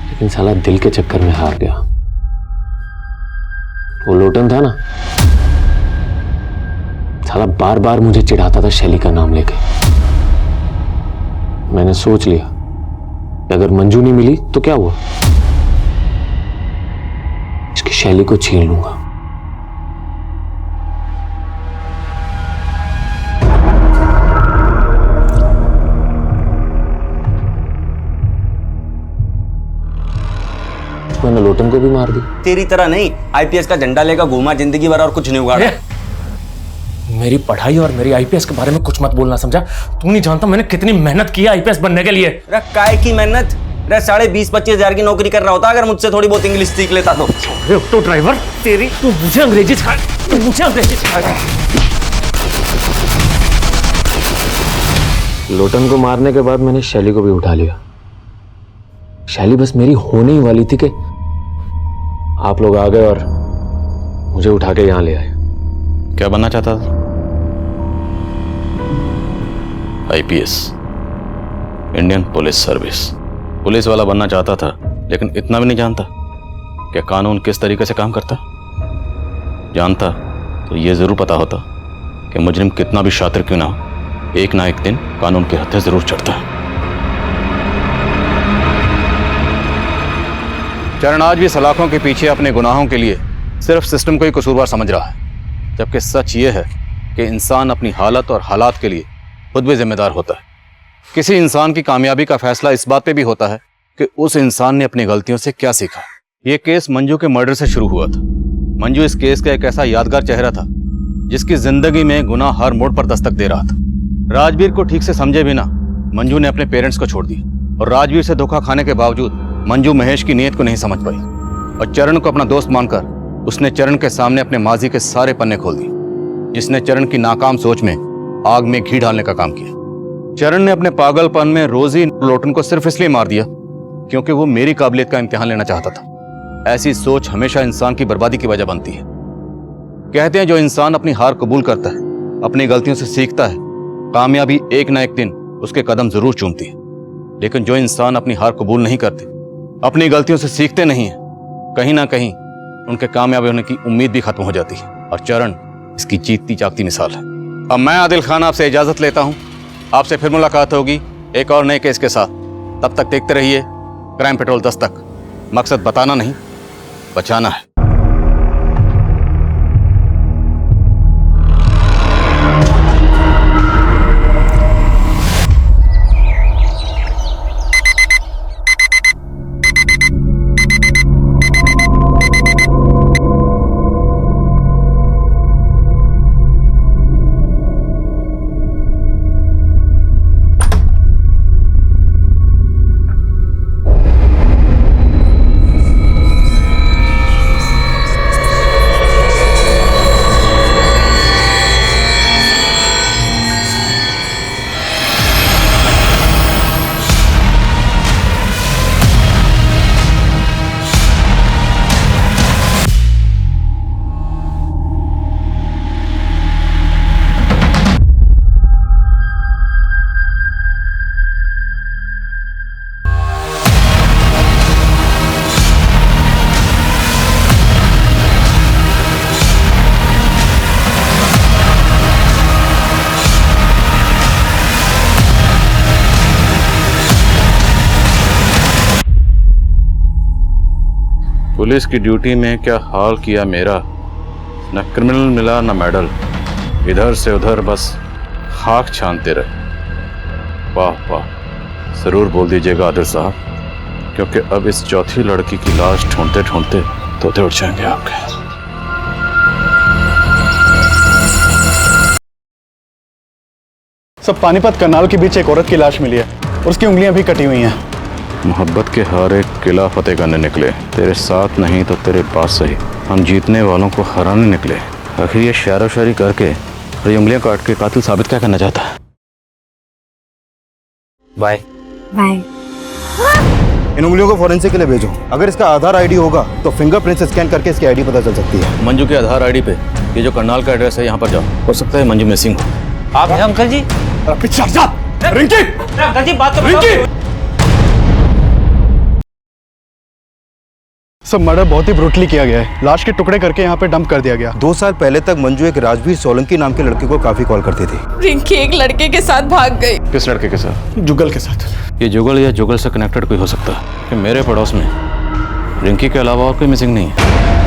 लेकिन साला दिल के चक्कर में हार गया। वो लोटन था ना, साला बार बार मुझे चिढ़ाता था शैली का नाम लेके। मैंने सोच लिया कि अगर मंजू नहीं मिली तो क्या हुआ, इसकी शैली को छीन लूंगा। मैंने लोटन को भी मार दी। तेरी तरह नहीं, आईपीएस का झंडा लेकर घूमा जिंदगी भर और कुछ नहीं उगाड़ा। मेरी पढ़ाई और मेरी आईपीएस के बारे में कुछ मत बोलना, समझा? तू नहीं जानता मैंने कितनी मेहनत की आईपीएस बनने के लिए। काय की मेहनत? 20-25 हजार की नौकरी कर रहा होता अगर मुझसे थोड़ी बहुत इंग्लिश सीख लेता तो। ऑटो ड्राइवर तेरी, तू मुझे अंग्रेजी सिखा, तू मुझे अंग्रेजी सिखा। लोटन को मारने के बाद मैंने शैली को भी उठा लिया। शैली बस मेरी होने ही वाली थी कि आप लोग आ गए और मुझे उठा के यहां ले आए। क्या बनना चाहता था? IPS, Indian police service. Police वाला बनना चाहता था, लेकिन इतना भी नहीं जानता कि कानून किस तरीके से काम करता। जानता तो ये जरूर पता होता कि मुजरिम कितना भी शातिर क्यों ना हो, एक ना एक दिन कानून के हत्थे जरूर चढ़ता है। चरण आज भी सलाखों के पीछे अपने गुनाहों के लिए सिर्फ सिस्टम को ही कसूरवार समझ रहा है, जबकि सच ये है कि इंसान अपनी हालत और हालात के लिए खुद भी जिम्मेदार होता है। किसी इंसान की कामयाबी का फैसला इस बात पे भी होता है कि उस इंसान ने अपनी गलतियों से क्या सीखा। यह केस मंजू के मर्डर से शुरू हुआ था। मंजू इस केस का एक ऐसा यादगार चेहरा था जिसकी जिंदगी में गुनाह हर मोड़ पर दस्तक दे रहा था। राजवीर को ठीक से समझे बिना मंजू ने अपने पेरेंट्स को छोड़ दिया, और राजवीर से धोखा खाने के बावजूद मंजू महेश की नीयत को नहीं समझ पाई, और चरण को अपना दोस्त मानकर उसने चरण के सामने अपने माजी के सारे पन्ने खोल दिए, जिसने चरण की नाकाम सोच में आग में घी डालने का काम किया। चरण ने अपने पागलपन में रोजी लोटन को सिर्फ इसलिए मार दिया क्योंकि वो मेरी काबिलियत का इम्तिहान लेना चाहता था। ऐसी सोच हमेशा इंसान की बर्बादी की वजह बनती है। कहते हैं जो इंसान अपनी हार कबूल करता है, अपनी गलतियों से सीखता है, कामयाबी एक ना एक दिन उसके कदम जरूर चूमती है। लेकिन जो इंसान अपनी हार कबूल नहीं करते, अपनी गलतियों से सीखते नहीं है, कहीं ना कहीं उनके कामयाब होने की उम्मीद भी खत्म हो जाती है, और चरण इसकी जीतती जागती मिसाल है। अब मैं आदिल खान आपसे इजाजत लेता हूं। आपसे फिर मुलाकात होगी एक और नए केस के साथ। तब तक देखते रहिए क्राइम पेट्रोल दस्तक। मकसद बताना नहीं, बचाना है। पुलिस की ड्यूटी में क्या हाल किया मेरा। न क्रिमिनल मिला न मेडल, इधर से उधर बस खाक छानते रहे। वाह वाह, जरूर बोल दीजिएगा आदिल साहब, क्योंकि अब इस चौथी लड़की की लाश ढूंढते ढूंढते तोते उठ जाएंगे आपके। सब पानीपत करनाल के बीच एक औरत की लाश मिली है और उसकी उंगलियां भी कटी हुई हैं। मोहब्बत के हर एक किला फतेह करने निकले, तेरे साथ नहीं तो तेरे पास सही। हम जीतने वालों को हराने निकले। आखिर ये शायरो शायरी करके और ये उंगलियां काट के कातिल साबित क्या करना चाहता है? Bye bye. इन उंगलियों को फॉरेंसिक के लिए भेजो। अगर इसका आधार आईडी होगा तो फिंगरप्रिंट स्कैन करके इसकी आईडी पता चल सकती है। मंजू के आधार आईडी पे ये जो करनाल का एड्रेस है यहाँ पर जाओ, हो सकता है मंजू मिसिंग हो। आप हैं अंकल जी? पीछे हट जा। रिंकी! अंकल जी बात तो रिंकी! सब मर्डर बहुत ही ब्रूटली किया गया है। लाश के टुकड़े करके यहाँ पे डंप कर दिया गया। 2 साल पहले तक मंजू एक राजवीर सोलंकी नाम के लड़के को काफी कॉल करती थी। रिंकी एक लड़के के साथ भाग गई। किस लड़के के साथ? जुगल के साथ। ये जुगल या जुगल से कनेक्टेड कोई हो सकता है कि मेरे पड़ोस में रिंकी के अलावा और कोई मिसिंग नहीं है।